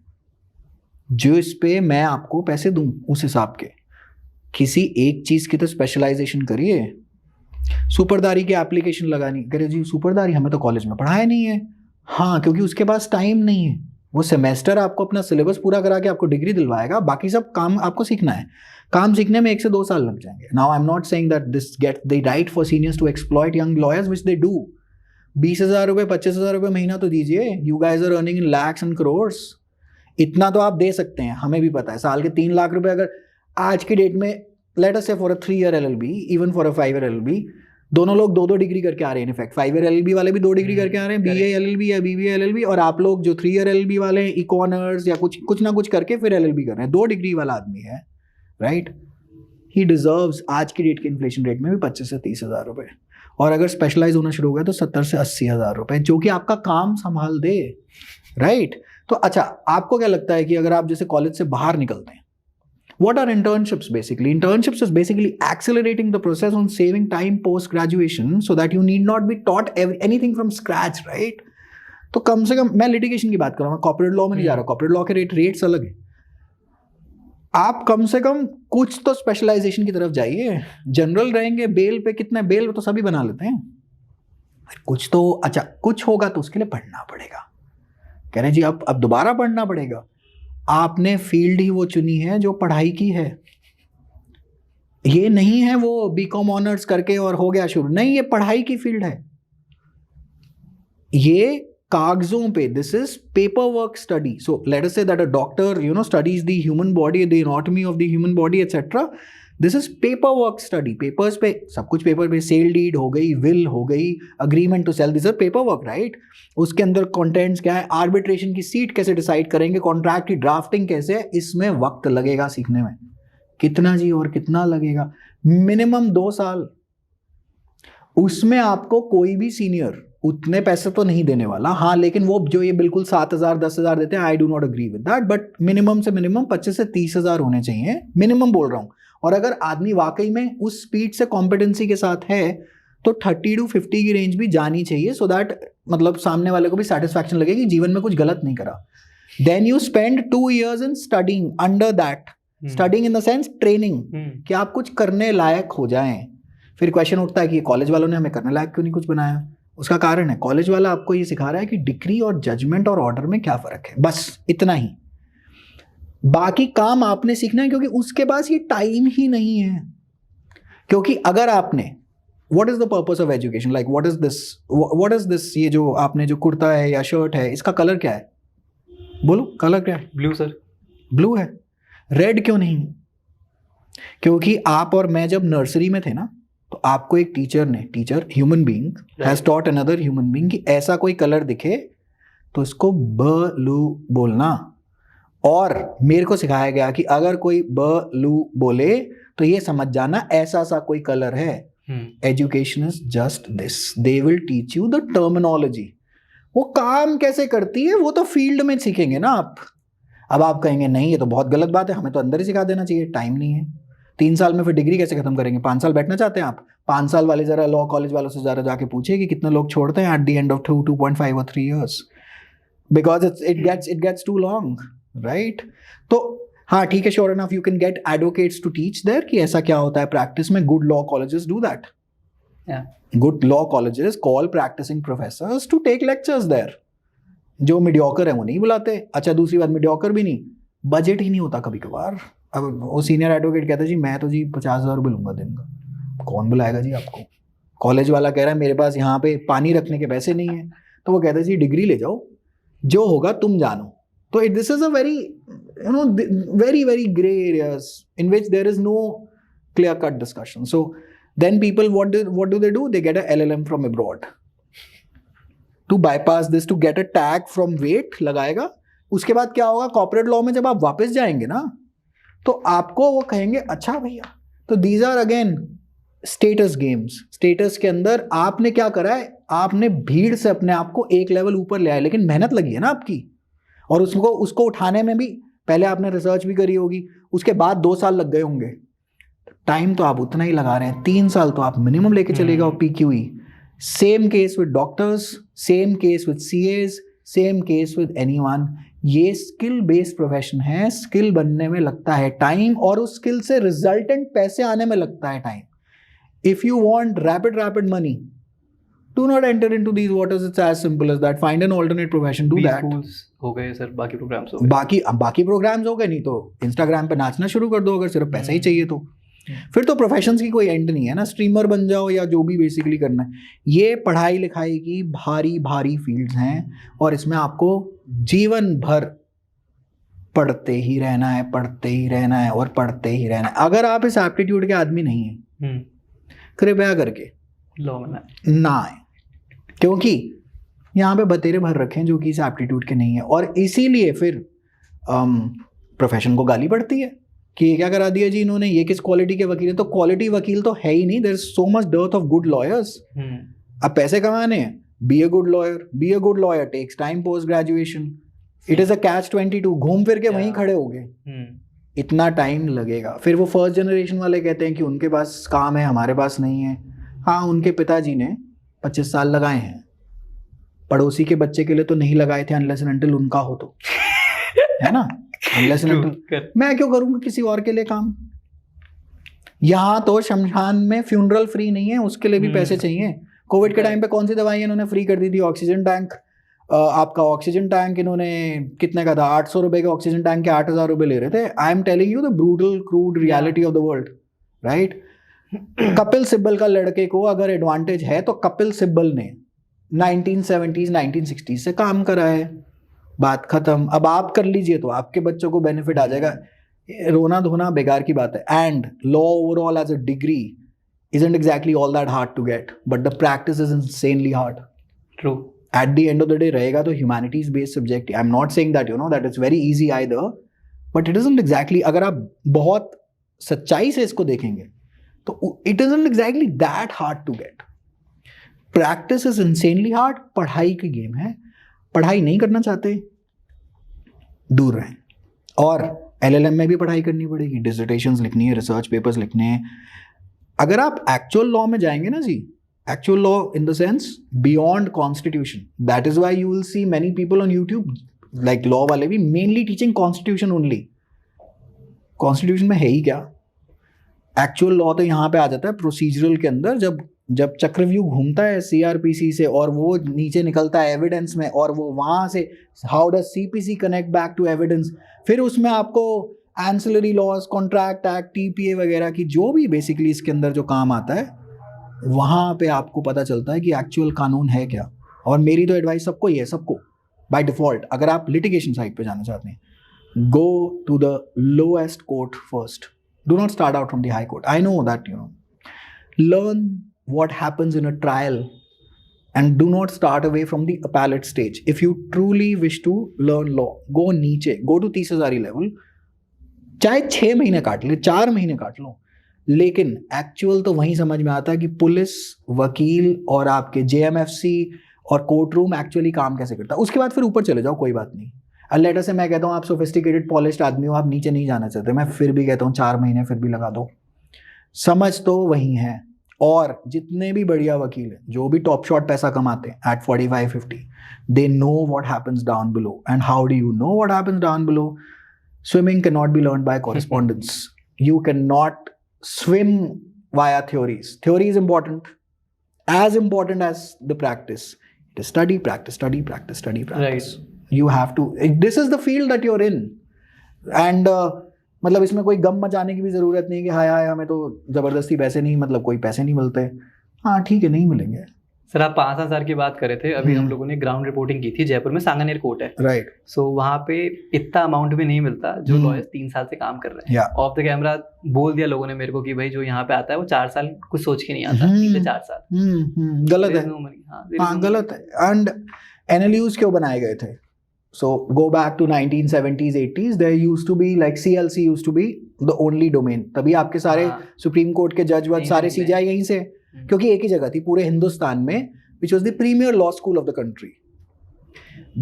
जो इस पे मैं आपको पैसे दूं उस हिसाब के. किसी एक चीज की तो स्पेशलाइजेशन करिए. सुपरदारी की एप्लीकेशन लगानी, कह रहे जी सुपरदारी हमें तो कॉलेज में पढ़ाया नहीं है। हाँ, क्योंकि उसके पास टाइम नहीं है। वो सेमेस्टर आपको अपना सिलेबस पूरा करा के आपको डिग्री दिलवाएगा, बाकी सब काम आपको सीखना है। काम सीखने में 1 से 2 साल लग जाएंगे। Now I am not saying that this get the right for seniors to exploit young lawyers which they do. 20,000 रुपये 25,000 रुपये महीना तो दीजिए। You guys are earning in lakhs and crores. इतना तो आप दे सकते हैं, हमें भी पता है। साल के 3 लाख रुपए अगर आज की डेट में, लेट अस से for a 3 year LLB, even for a 5 year LLB, दोनों लोग 2-2 डिग्री करके आ रहे हैं। इनफैक्ट 5 ईयर LLB वाले भी 2 डिग्री करके आ रहे हैं, BA LLB या BBA LLB, और आप लोग जो 3 ईयर LLB वाले हैं, इकोनर्स या कुछ ना कुछ करके फिर LLB कर रहे हैं। 2 डिग्री वाला आदमी है, राइट, ही डिजर्व्स आज की डेट के इन्फ्लेशन रेट में भी 25 से 30,000 रुपये, और अगर स्पेशलाइज होना शुरू हो गया तो 70 से 80,000 रुपये, जो कि आपका काम संभाल दे, राइट। तो अच्छा, आपको क्या लगता है कि अगर आप जैसे कॉलेज से बाहर निकलते हैं, what are internships basically? Internships is basically accelerating the process on saving time post graduation so that you need not be taught anything from scratch, right? तो कम से कम, मैं लिटिगेशन की बात कर रहा हूँ, कॉर्पोरेट लॉ में नहीं जा रहा। कॉर्पोरेट लॉ के रेट्स अलग है। आप कम से कम कुछ तो स्पेशलाइजेशन की तरफ जाइए। जनरल रहेंगे बेल पे, कितने बेल तो सभी बना लेते हैं, कुछ तो अच्छा कुछ होगा तो उसके लिए पढ़ना पड़ेगा। कह रहे जी अब दोबारा पढ़ना पड़ेगा। आपने फील्ड ही वो चुनी है जो पढ़ाई की है। ये नहीं है वो BCom ऑनर्स करके और हो गया शुरू, नहीं, ये पढ़ाई की फील्ड है। ये कागजों पे, this is paper work study. So let us say that a doctor studies the human body, the anatomy of the human body etcetera. This is paper work study. Papers पे सब कुछ, पेपर पे sale deed हो गई, will हो गई, agreement to sell, this is paper work, right. उसके अंदर कंटेंट्स क्या है, आर्बिट्रेशन की सीट कैसे डिसाइड करेंगे, कॉन्ट्रैक्ट की ड्राफ्टिंग कैसे है, इसमें वक्त लगेगा सीखने में। कितना जी, और कितना लगेगा? मिनिमम 2 साल। उसमें आपको कोई भी सीनियर उतने पैसे तो नहीं देने वाला, हाँ, लेकिन वो जो ये बिल्कुल 7,000 10,000 देते हैं, I do not agree with that, but minimum से मिनिमम 25 से 30,000 होने चाहिए, मिनिमम बोल रहा हूँ। और अगर आदमी वाकई में उस स्पीड से कॉम्पिटेंसी के साथ है तो 30 to 50 की रेंज भी जानी चाहिए, सो दैट मतलब सामने वाले को भी सेटिस्फैक्शन लगे कि जीवन में कुछ गलत नहीं करा। Then you spend 2 years in studying under that, studying in the sense training, कि आप कुछ करने लायक हो जाएं। फिर क्वेश्चन उठता है कि कॉलेज वालों ने हमें करने लायक क्यों नहीं कुछ बनाया? उसका कारण है, कॉलेज वाला आपको ये सिखा रहा है कि डिग्री और जजमेंट और ऑर्डर में क्या फर्क है, बस इतना ही। बाकी काम आपने सीखना है, क्योंकि उसके पास ये टाइम ही नहीं है। क्योंकि अगर आपने, what is the purpose of education, like what is this, ये जो आपने जो कुर्ता है या शर्ट है, इसका कलर क्या है? बोलो, कलर क्या है? Blue sir. ब्लू है। रेड क्यों नहीं? क्योंकि आप और मैं जब नर्सरी में थे ना, तो आपको एक teacher human being has taught another human being कि ऐसा कोई कलर दिखे तो इसको ब्लू बोलना। और मेरे को सिखाया गया कि अगर कोई ब्लू बोले तो ये समझ जाना ऐसा सा कोई कलर है। Education is just this, they will teach you the terminology. वो काम कैसे करती है वो तो फील्ड में सीखेंगे ना आप। अब आप कहेंगे नहीं, ये तो बहुत गलत बात है, हमें तो अंदर ही सिखा देना चाहिए। टाइम नहीं है। 3 साल में फिर डिग्री कैसे खत्म करेंगे? 5 साल बैठना चाहते हैं आप? 5 साल वाले जरा लॉ कॉलेज वालों से जरा जाके पूछिए कि कितने लोग छोड़ते हैं एट द एंड ऑफ 2.5 और 3 years, because it gets too long, right. तो हाँ ठीक है, sure enough you can get advocates to teach there कि ऐसा क्या होता है प्रैक्टिस में। Good law colleges do that. Good law colleges call practising professors to take lectures there. जो मीडियोकर है वो नहीं बुलाते। अच्छा, दूसरी बात, मीडियोकर भी नहीं, बजट ही नहीं होता कभी कभार। अब वो सीनियर एडवोकेट कहता है जी मैं तो जी 50,000 रुपये लूंगा दिन का। कौन बुलाएगा जी आपको? कॉलेज वाला कह रहा है मेरे पास यहाँ पे पानी रखने के पैसे नहीं है, तो वो कहता है जी डिग्री ले जाओ, जो होगा तुम जानो। तो this is a very very grey areas in which there is no clear cut discussion. So then people what do they do? They get a LLM from abroad to bypass this, to get a tag from weight लगाएगा. उसके बाद क्या होगा, corporate law में जब आप वापस जाएंगे ना तो आपको वो कहेंगे अच्छा भैया. तो these are again status games. Status के अंदर आपने क्या करा है, आपने भीड़ से अपने आप को एक लेवल ऊपर ले आए, लेकिन मेहनत लगी है ना आपकी, और उसको उठाने में भी पहले आपने रिसर्च भी करी होगी, उसके बाद 2 साल लग गए होंगे. टाइम तो आप उतना ही लगा रहे हैं, 3 साल तो आप मिनिमम लेके चलेगा PQE. Same case with doctors, same case with CAs, same case with anyone. ये स्किल बेस्ड प्रोफेशन है, स्किल बनने में लगता है टाइम, और उस स्किल से रिजल्टेंट पैसे आने में लगता है time. if you want rapid money, do not enter into these waters. It's as simple as that. Find an alternate profession. Do that. schools हो गए सर, बाकी प्रोग्राम्स हो गए. बाकी प्रोग्राम्स हो गए, नहीं तो इंस्टाग्राम पे नाचना शुरू कर दो अगर सिर्फ पैसा ही चाहिए तो. फिर तो प्रोफेशंस की कोई एंड नहीं है ना. स्ट्रीमर बन जाओ या जो भी बेसिकली करना है. ये पढ़ाई लिखाई की भारी फील्ड्स हैं और इसमें आपको जीवन भर पढ़ते ही रहना है और पढ़ते ही रहना है. अगर आप इस एप्टीट्यूड के आदमी नहीं हैं, कृपया करके लॉ में ना आए, क्योंकि यहाँ पे बतेरे भर रखे हैं जो कि इस एप्टीट्यूड के नहीं है. और इसीलिए फिर प्रोफेशन को गाली पड़ती है कि ये क्या करा दिया जी इन्होंने, ये किस क्वालिटी के वकील है. तो क्वालिटी वकील तो है ही नहीं. There is so much dearth of good lawyers. अब पैसे कमाने हैं, be a good lawyer takes time post graduation. It is a catch 22. घूम फिर के वहीं खड़े हो गए. इतना टाइम लगेगा. फिर वो फर्स्ट जनरेशन वाले कहते हैं कि उनके पास काम है, हमारे पास नहीं है. हाँ, उनके पिताजी ने 25 साल लगाए हैं, पड़ोसी के बच्चे के लिए तो नहीं लगाए थे अनलेस एंड अनटिल उनका हो तो, है ना. अनलेस एंड अनटिल मैं क्यों करूँगा किसी और के लिए काम. यहाँ तो शमशान में फ्यूनरल फ्री नहीं है, उसके लिए भी पैसे चाहिए. कोविड के टाइम पे कौन सी दवाई इन्होंने फ्री कर दी थी. Oxygen tank. आपका ऑक्सीजन टैंक इन्होंने कितने का था, 800 रुपए के ऑक्सीजन टैंक के 8,000 रुपए ले रहे थे. I am telling you the brutal crude reality of the world, right. Kapil Sibal का लड़के को अगर एडवांटेज है तो कपिल सिब्बल ने 1970s 1960s से काम करा है. बात खत्म. अब आप कर लीजिए तो आपके बच्चों को बेनिफिट आ जाएगा. रोना धोना बेकार की बात है. And law overall as a degree isn't exactly all that hard to get, but the practice is insanely hard. True. At the end of the day रहेगा तो humanities based subject. I'm not saying that that it's very easy either, but it isn't exactly. अगर आप बहुत सच्चाई से इसको देखेंगे तो it isn't exactly that hard to get. Practice is insanely hard. पढ़ाई की गेम है. पढ़ाई नहीं करना चाहते, दूर रहें. और LLM में भी पढ़ाई करनी पड़ेगी, डिसर्टेशंस लिखनी है, रिसर्च पेपर्स लिखने हैं. अगर आप एक्चुअल लॉ में जाएंगे ना जी, actual law in the sense beyond constitution, that is why you will see many people on YouTube like law वाले भी mainly teaching constitution only. Constitution में है ही क्या. एक्चुअल लॉ तो यहाँ पे आ जाता है प्रोसीजरल के अंदर. जब चक्रव्यूह घूमता है CRPC से और वो नीचे निकलता है एविडेंस में, और वो वहाँ से how does CPC connect back to evidence. फिर उसमें आपको ancillary laws, contract act, TPA वगैरह की जो भी बेसिकली इसके अंदर जो काम आता है, वहाँ पे आपको पता चलता है कि एक्चुअल कानून है क्या. और मेरी तो एडवाइस सबको ही है, सबको बाय डिफॉल्ट, अगर आप लिटिगेशन साइड पे जाना चाहते हैं, go to the lowest court first. Do not start out from the high court. I know that learn what happens in a trial and do not start away from the appellate stage. If you truly wish to learn law, go नीचे, go to 30,000 level. चाहे 6 महीने काट ले, 4 महीने काट लो, लेकिन actual तो वहीं समझ में आता है कि पुलिस, वकील और आपके JMFC और कोर्ट रूम एक्चुअली काम कैसे करता है. उसके बाद फिर ऊपर चले जाओ, कोई बात नहीं. लेटर से मैं कहता हूँ आप सोफिस्टिकेटेड पॉलिश्ड आदमी हो, आप नीचे नहीं जाना चाहते, मैं फिर भी कहता हूँ 4 महीने फिर भी लगा दो. समझ तो वहीं है. और जितने भी बढ़िया वकील हैं, जो भी टॉप शॉट पैसा कमाते हैं at 45-50, they know what happens down below. And how do you know what happens down below? Swimming cannot be learned by correspondence. You cannot swim via theories. Theory is important, as important as the practice. It is study, practice, study, practice, study, practice. Right. You have to. This is the field that you're in. And मतलब इसमें कोई गम मचाने की भी ज़रूरत नहीं कि हाय हमें तो ज़बरदस्ती पैसे नहीं, मतलब कोई पैसे नहीं मिलते. हाँ ठीक है, नहीं मिलेंगे. सर आप 5 साल की बात कर रहे थे. अभी हम लोगों ने ग्राउंड रिपोर्टिंग की थी जयपुर में. सांगानेर कोर्ट है, राइट. सो वहाँ पे इतना अमाउंट भी नहीं मिलता जो लॉयर्स 3 साल से काम कर रहे हैं. ऑफ द कैमरा बोल दिया लोगों ने मेरे को कि भाई जो यहाँ पे आता है वो 4 साल कुछ सोच के नहीं आता. 3 से 4 साल गलत है. हाँ गलत है. एंड NLUs क्यों बनाए गए थे? So go back to 1970s 80s, there used to be like CLC used to be the only domain. तभी आपके सारे सुप्रीम कोर्ट के जज वज सारे CJI यहीं से, क्योंकि एक ही जगह थी पूरे हिंदुस्तान में, which was the premier law school of the country.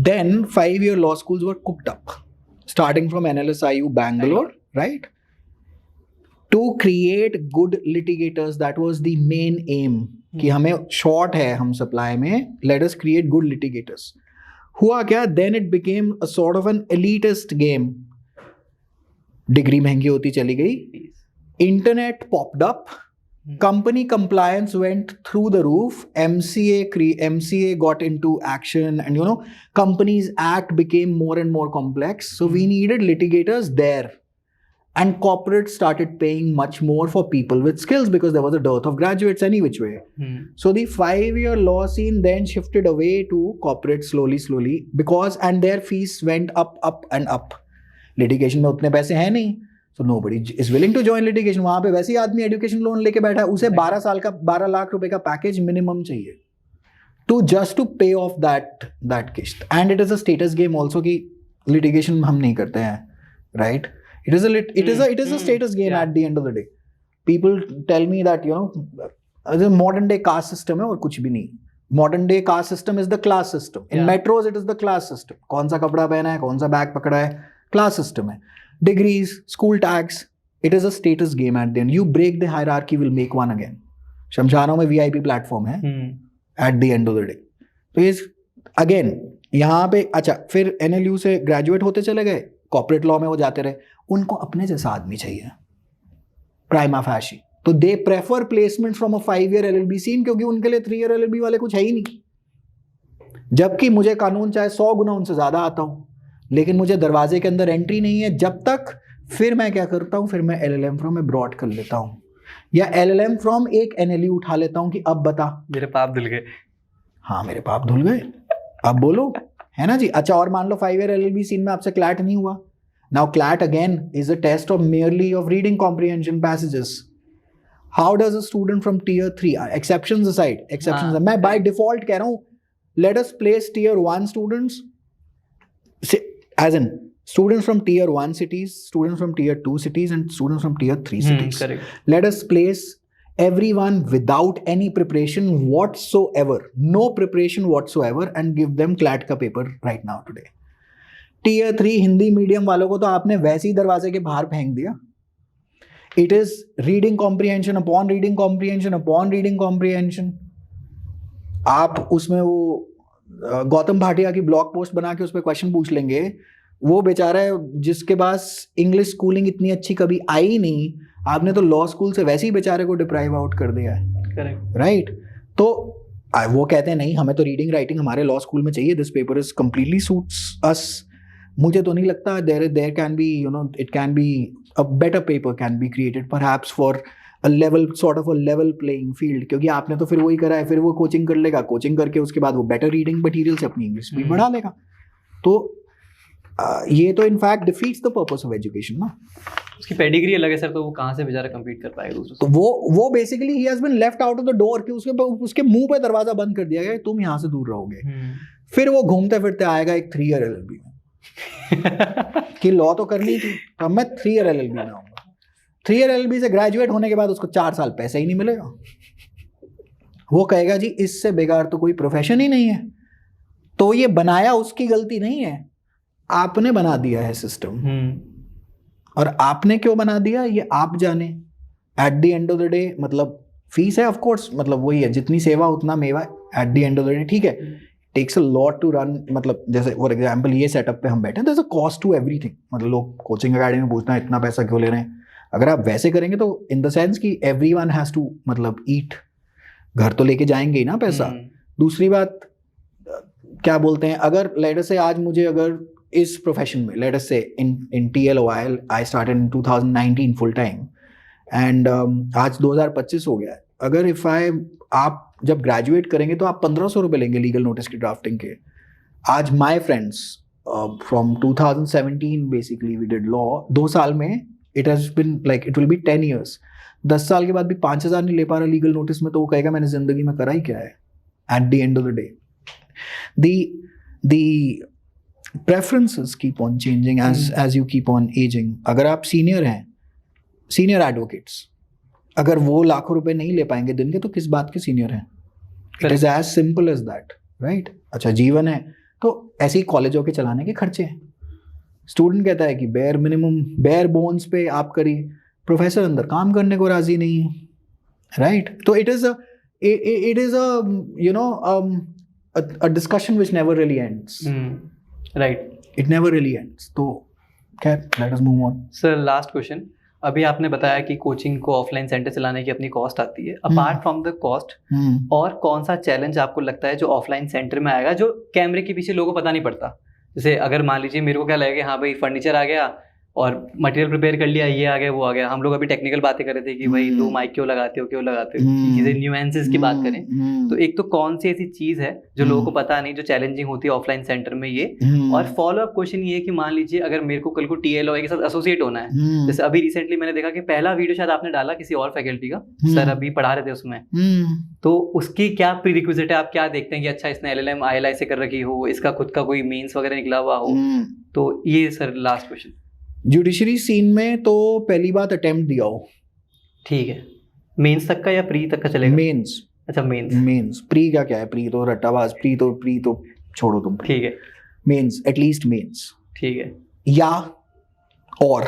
Then 5-year law schools were cooked up, starting from NLSIU Bangalore, right? To create good litigators, that was the main aim. कि हमें short है हम supply में, let us create good litigators. हुआ क्या? Then it became a sort of an elitist game. Degree महंगी होती चली गई, internet popped up, company compliance went through the roof. MCA got into action, and Companies Act became more and more complex. So we needed litigators there, and corporates started paying much more for people with skills because there was a dearth of graduates any which way. So the 5-year law scene then shifted away to corporate slowly and their fees went up and up. Litigation में उतने पैसे हैं नहीं. So nobody is willing to join litigation. वहाँ पे वैसे ही आदमी education loan लेके बैठा है, उसे 12 लाख रुपए का पैकेज मिनिमम चाहिए just to pay off that किस्त. And it is a status game also कि litigation हम नहीं करते हैं, right? It is a status game at the end of the day. People tell me that the modern day caste system है और कुछ भी नहीं. Modern day caste system is the class system. In metros it is the class system. कौन सा कपड़ा पहना है, कौन सा बैग पकड़ा है, class system है. Degrees, school tags, it is a status game at the end. You break the hierarchy, will make one again. शमशानों में VIP platform है at the end of the day. तो ये again यहाँ पे अच्छा फिर NLU से graduate होते चले गए, corporate law में वो जाते रहे. उनको अपने जैसा आदमी चाहिए prima facie. तो they prefer placement from a 5-year LLB scene क्योंकि उनके लिए 3-year LLB वाले कुछ है ही नहीं. जबकि मुझे कानून चाहे 100 गुना उनसे ज्यादा आता हूं, लेकिन मुझे दरवाजे के अंदर एंट्री नहीं है जब तक. फिर मैं क्या करता हूं, फिर मैं LLM फ्रॉम अब्रॉड कर लेता हूं या LLM फ्रॉम एक NLU उठा लेता हूं कि अब बता. मेरे पाप धुल गए. हाँ मेरे पाप धुल गए, अब बोलो, है ना जी. अच्छा और मान लो 5-year LLB सीन में आपसे क्लैट नहीं हुआ. Now CLAT again is a test of merely of reading comprehension passages. How does a student from tier 3, exceptions aside, मैं by default कह रहा हूँ, let us place tier 1 students, as in students from tier 1 cities, students from tier 2 cities and students from tier 3 cities. Correct. Let us place everyone without any preparation whatsoever, no preparation whatsoever, and give them CLAT का paper right now today. Tier 3 Hindi medium वालों को तो आपने वैसे ही दरवाजे के बाहर फेंक दिया. It is reading comprehension upon reading comprehension upon reading comprehension. आप उसमें वो गौतम भाटिया की ब्लॉग पोस्ट बना के उस पर क्वेश्चन पूछ लेंगे. वो बेचारा है जिसके पास इंग्लिश स्कूलिंग इतनी अच्छी कभी आई नहीं, आपने तो लॉ स्कूल से वैसे ही बेचारे को डिप्राइव आउट कर दिया है. Correct, right. तो वो कहते हैं नहीं हमें तो रीडिंग राइटिंग हमारे लॉ स्कूल में चाहिए, this paper is completely suits us. मुझे तो नहीं लगता. There can be it can be a better paper can be created perhaps for a level sort of a level playing field. क्योंकि आपने तो फिर वही करा है, फिर वो कोचिंग कर लेगा, कोचिंग करके उसके बाद वो बेटर रीडिंग मटीरियल से अपनी इंग्लिश भी बढ़ा लेगा. तो ये तो in fact defeats the purpose of education ना. उसकी पेडिग्री अलग है सर, तो वो कहाँ से बेचारा कम्पीट कर पाएगा दूसरों से. तो वो बेसिकली ही has been left out of the door कि उसके मुंह पे दरवाजा बंद कर दिया गया, तुम यहाँ से दूर रहोगे. फिर वो घूमते फिरते आएगा एक 3-year LLB में कि लॉ तो करनी थी, तो मैं 3-year LLB में आऊंगा. 3-year LLB से ग्रेजुएट होने के बाद उसको 4 साल पैसा ही नहीं मिलेगा. वो कहेगा जी इससे बेकार तो कोई प्रोफेशन ही नहीं है. तो ये बनाया उसकी गलती नहीं है, आपने बना दिया है सिस्टम. और आपने क्यों बना दिया ये आप जाने. At the end of the day मतलब फीस है ऑफ कोर्स, मतलब वही है जितनी सेवा उतना मेवा. At the end of the day ठीक है, takes a lot to run. मतलब जैसे फॉर एग्जांपल ये सेटअप पे हम बैठे हैं, there is a cost to everything. मतलब लोग कोचिंग अकेडमी में पूछना है इतना पैसा क्यों ले रहे हैं. अगर आप वैसे करेंगे तो इन द सेंस कि एवरीवन हैज टू मतलब ईट, घर तो लेके जाएंगे ही ना पैसा. दूसरी बात क्या बोलते हैं, अगर लेट अस से आज मुझे अगर इस प्रोफेशन में लेट अस से इन TLOI I started in 2019 full time and आज 2025 हो गया है. अगर इफ आप जब ग्रेजुएट करेंगे तो आप 1500 रुपये लेंगे लीगल नोटिस की ड्राफ्टिंग के. आज my friends from 2017 basically we did law. 2 साल में it has been like it will be 10 years. 10 साल के बाद भी 5000 नहीं ले पा रहा लीगल नोटिस में, तो वो कहेगा मैंने जिंदगी में करा ही क्या है. At the end of the day the preferences keep on changing as you keep on aging. अगर आप सीनियर हैं, सीनियर एडवोकेट्स, अगर वो लाखों रुपए नहीं ले पाएंगे दिन के तो किस बात के सीनियर हैं. It is as simple as that, right. अच्छा जीवन है तो ऐसे ही कॉलेजों के चलाने के खर्चे हैं. स्टूडेंट कहता है कि बेयर मिनिमम बेयर बोन्स पे आप करिए, प्रोफेसर अंदर काम करने को राजी नहीं है, राइट. तो it is a discussion which never really ends. Right. It never really ends. So, let us move on. Sir, last question. अभी आपने बताया कि कोचिंग को ऑफलाइन सेंटर चलाने की अपनी कॉस्ट आती है, अपार्ट फ्रॉम द कॉस्ट और कौन सा चैलेंज आपको लगता है जो ऑफलाइन सेंटर में आएगा, जो कैमरे के पीछे लोगों को पता नहीं पड़ता? जैसे अगर मान लीजिए मेरे को क्या लगेगा, हाँ भाई फर्नीचर आ गया और मटेरियल प्रिपेयर कर लिया, ये आ गया वो आ गया, हम लोग अभी टेक्निकल बातें कर रहे थे कि भाई 2 माइक क्यों लगाते हो चीजें न्यूएंसेस की बात करें तो एक तो कौन सी ऐसी चीज है जो लोगों को पता नहीं, जो चैलेंजिंग होती है ऑफलाइन सेंटर में ये? और फॉलो अप क्वेश्चन ये है कि मान लीजिए अगर मेरे को कल को TLOI के साथ एसोसिएट होना है, जैसे अभी रिसेंटली मैंने देखा कि पहला वीडियो शायद आपने डाला किसी और फैकल्टी का, सर अभी पढ़ा रहे थे उसमें, तो उसकी क्या प्री रिक्विजिट है, आप क्या देखते हैं कि अच्छा इसने LLM ILI से कर रखी हो, इसका खुद का कोई मेंस वगैरह निकला हुआ हो? तो ये sir last question. Judiciary scene में तो पहली बात अटेम्प्ट दिया हो, ठीक है, मेंस तक का या प्री तक का चलेगा? मेंस। अच्छा मेंस प्री का क्या है, प्री तो रट्टाबाज, प्री तो छोड़ो तुम, ठीक है, मेंस एटलीस्ट मेंस, ठीक है, या और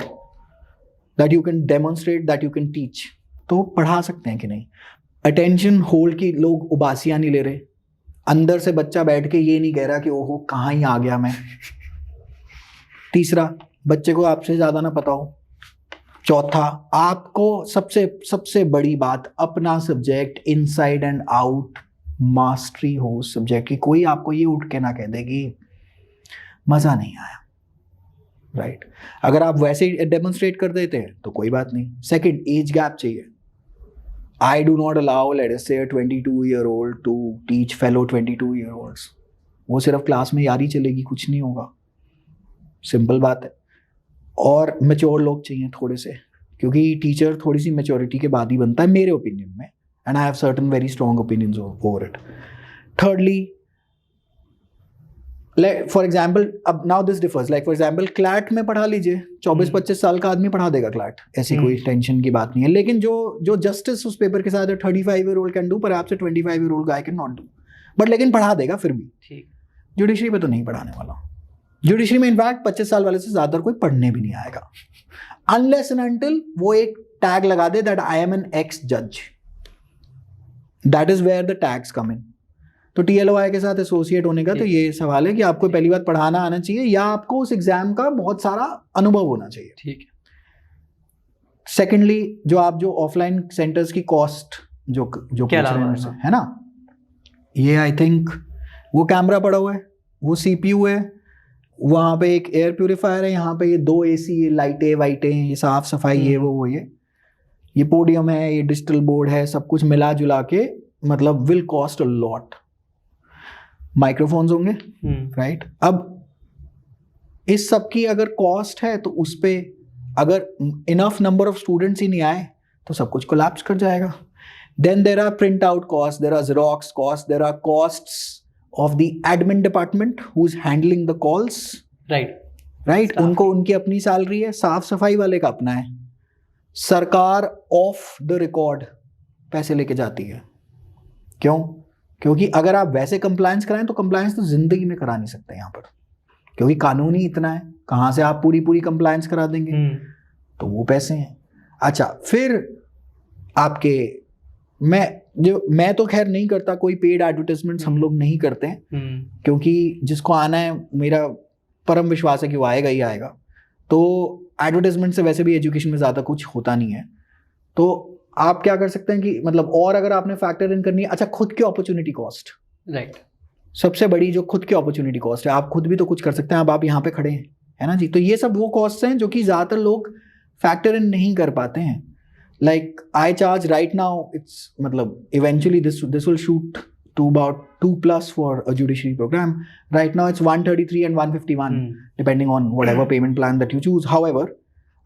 that you can demonstrate that you can teach, तो पढ़ा सकते हैं कि नहीं। अटेंशन होल्ड की लोग उबासियां नहीं ले रहे, अंदर से बच्चा बैठ के ये नहीं कह रहा कि ओहो कहाँ ही आ गया मैं। तीसरा, बच्चे को आपसे ज्यादा ना पता हो। चौथा, आपको सबसे बड़ी बात, अपना subject inside and out mastery हो सब्जेक्ट की। कोई आपको ये उठ के ना कह दे कि मजा नहीं आया, राइट? अगर आप वैसे डेमोन्स्ट्रेट कर देते हैं तो कोई बात नहीं। सेकंड, एज गैप चाहिए। I do not allow late us से 22-year-old to teach fellow 22-year-olds। वो सिर्फ क्लास में यारी चलेगी, कुछ नहीं होगा, सिंपल बात है। और मैच्योर लोग चाहिए थोड़े से, क्योंकि टीचर थोड़ी सी मैच्योरिटी के बाद ही बनता है मेरे ओपिनियन में, and I have certain very strong opinions over it. Thirdly, for example, अब now this differs, like for example CLAT में पढ़ा लीजिए, 24-25 साल का आदमी पढ़ा देगा क्लैट, ऐसी कोई टेंशन की बात नहीं है। लेकिन जो जस्टिस उस पेपर के साथ 35-year-old कैन डू, पर आपसे 25-year-old guy can not do, but लेकिन पढ़ा देगा फिर भी। ठीक, जुडिशरी में तो नहीं पढ़ाने वाला। जुडिशरी में इनफैक्ट 25 साल वाले से ज्यादा कोई पढ़ने भी नहीं आएगा, अनलेस एंड अनटिल वो एक टैग लगा दे that I am an ex जज, that is where the tags come in. तो TLOI के साथ एसोसिएट होने का तो ये सवाल है कि आपको पहली बात पढ़ाना आना चाहिए, या आपको उस एग्जाम का बहुत सारा अनुभव होना चाहिए। ठीक है। सेकेंडली, जो ऑफलाइन सेंटर्स की कॉस्ट जो पूछ रहे हैं है ना, ये आई थिंक वो कैमरा पड़ा हुआ है, वो CPU है, वहाँ पे एक एयर प्यूरिफायर है, यहाँ पे ये 2 AC, ये लाइटें वाइटें, ये साफ सफाई, ये वो ये पोडियम है, ये डिजिटल बोर्ड है, सब कुछ मिला जुला के मतलब will cost a lot. Microphones होंगे, राइट? अब इस सब की अगर कॉस्ट है तो उस पे अगर इनफ नंबर ऑफ स्टूडेंट्स ही नहीं आए तो सब कुछ कोलैप्स कर जाएगा। Then there are print out cost, there are xerox cost, there are costs of the admin department who's handling the calls, right? उनको उनकी अपनी सैलरी है, साफ सफाई वाले का अपना है, सरकार ऑफ द रिकॉर्ड पैसे लेके जाती है। क्यों? क्योंकि अगर आप वैसे कंप्लायंस कराएं तो कंप्लायंस तो जिंदगी में करा नहीं सकते यहाँ पर, क्योंकि कानून ही इतना है, कहाँ से आप पूरी कंप्लायंस करा देंगे? तो वो पैसे हैं। अच्छा, फिर आपके मैं तो खैर नहीं करता, कोई पेड एडवर्टाइजमेंट्स हम लोग नहीं करते हैं, क्योंकि जिसको आना है, मेरा परम विश्वास है कि वो आएगा ही आएगा। तो एडवर्टाइजमेंट से वैसे भी एजुकेशन में ज़्यादा कुछ होता नहीं है। तो आप क्या कर सकते हैं कि मतलब, और अगर आपने फैक्टर इन करनी है, अच्छा खुद की अपॉर्चुनिटी कॉस्ट, राइट? सबसे बड़ी जो खुद की अपॉर्चुनिटी कॉस्ट है, आप खुद भी तो कुछ कर सकते हैं, अब आप यहाँ पे खड़े हैं, है ना जी? तो ये सब वो कॉस्ट हैं जो कि ज़्यादातर लोग फैक्टर इन नहीं कर पाते हैं। Like I charge right now, it's मतलब eventually this will shoot to about 2+ for a judiciary program. Right now it's 133 and 151 depending on whatever payment plan that you choose. However,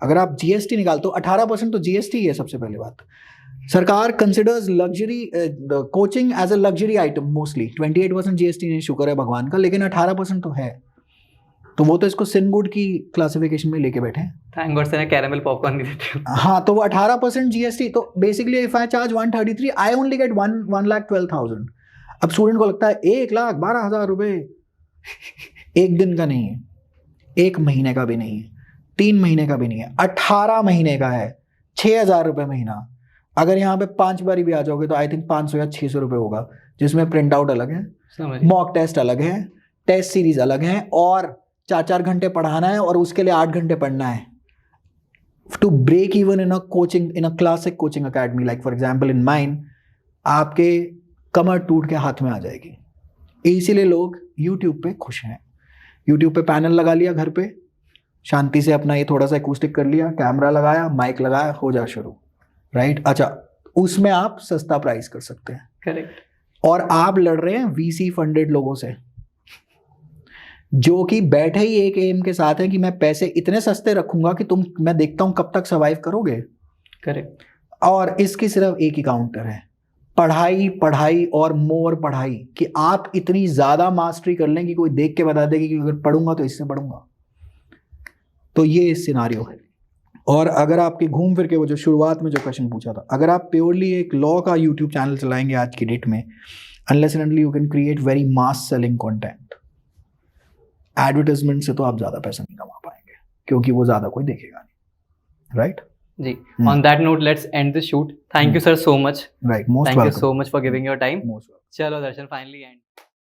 अगर आप GST निकालते हो 18% तो GST है सबसे पहले बात। सरकार considers luxury coaching as a luxury item mostly। 28% GST नहीं, शुक्र है भगवान का, लेकिन 18% तो है। तो वो तो इसको सिनगुड की क्लासिफिकेशन में लेके बैठे हैं। थैंक गॉड से कैरेमल पॉपकॉर्न नहीं देते। हाँ, तो वो 18% GST, तो basically if I charge 133, I only get 1,12,000। अब स्टूडेंट को लगता है 1,12,000 रुपए एक दिन का नहीं है, 1 महीने का भी नहीं है, 3 महीने का भी नहीं है, 18 महीने का है, 6,000 रुपये महीना। अगर यहाँ पे 5 बारी भी आ जाओगे तो आई थिंक 500 या 600 रुपये होगा, जिसमें प्रिंट आउट अलग है, मॉक टेस्ट अलग है, टेस्ट सीरीज अलग है, और 4-4 घंटे पढ़ाना है और उसके लिए 8 घंटे पढ़ना है। to break even in a coaching, in a classic coaching academy, like for example in mine, आपके कमर टूट के हाथ में आ जाएगी. इसीलिए लोग YouTube पे खुश हैं. YouTube पे पैनल लगा लिया घर पे, शांति से अपना ये थोड़ा सा एकूस्टिक कर लिया, कैमरा लगाया, माइक लगाया, हो जा शुरू. राइट? अच्छा, उसमें आप सस्ता प्राइस कर सकते हैं. करेक्ट. और आप लड़ रहे हैं VC फंडेड लोगों से, जो कि बैठे ही एक एम के साथ है कि मैं पैसे इतने सस्ते रखूंगा कि मैं देखता हूं कब तक सर्वाइव करोगे. करेक्ट. और इसकी सिर्फ एक ही काउंटर है, पढ़ाई, पढ़ाई और मोर पढ़ाई, कि आप इतनी ज्यादा मास्टरी कर लें कि कोई देख के बता देगी कि अगर पढ़ूंगा तो इससे पढ़ूंगा. तो ये सिनारियो है. और अगर आपके घूम फिर के वो जो शुरुआत में जो क्वेश्चन पूछा था, अगर आप प्योरली एक लॉ का यूट्यूब चैनल चलाएंगे आज की डेट में, unless and until you can create very mass selling content, advertisement से तो आप ज्यादा पैसा नहीं कमा पाएंगे, क्योंकि वो ज्यादा कोई देखेगा नहीं. राइट? जी. On that note, let's end the shoot. Thank you, sir, so much. Right. Most Thank welcome. you so much for giving your time. Most welcome. चलो दर्शन, finally end.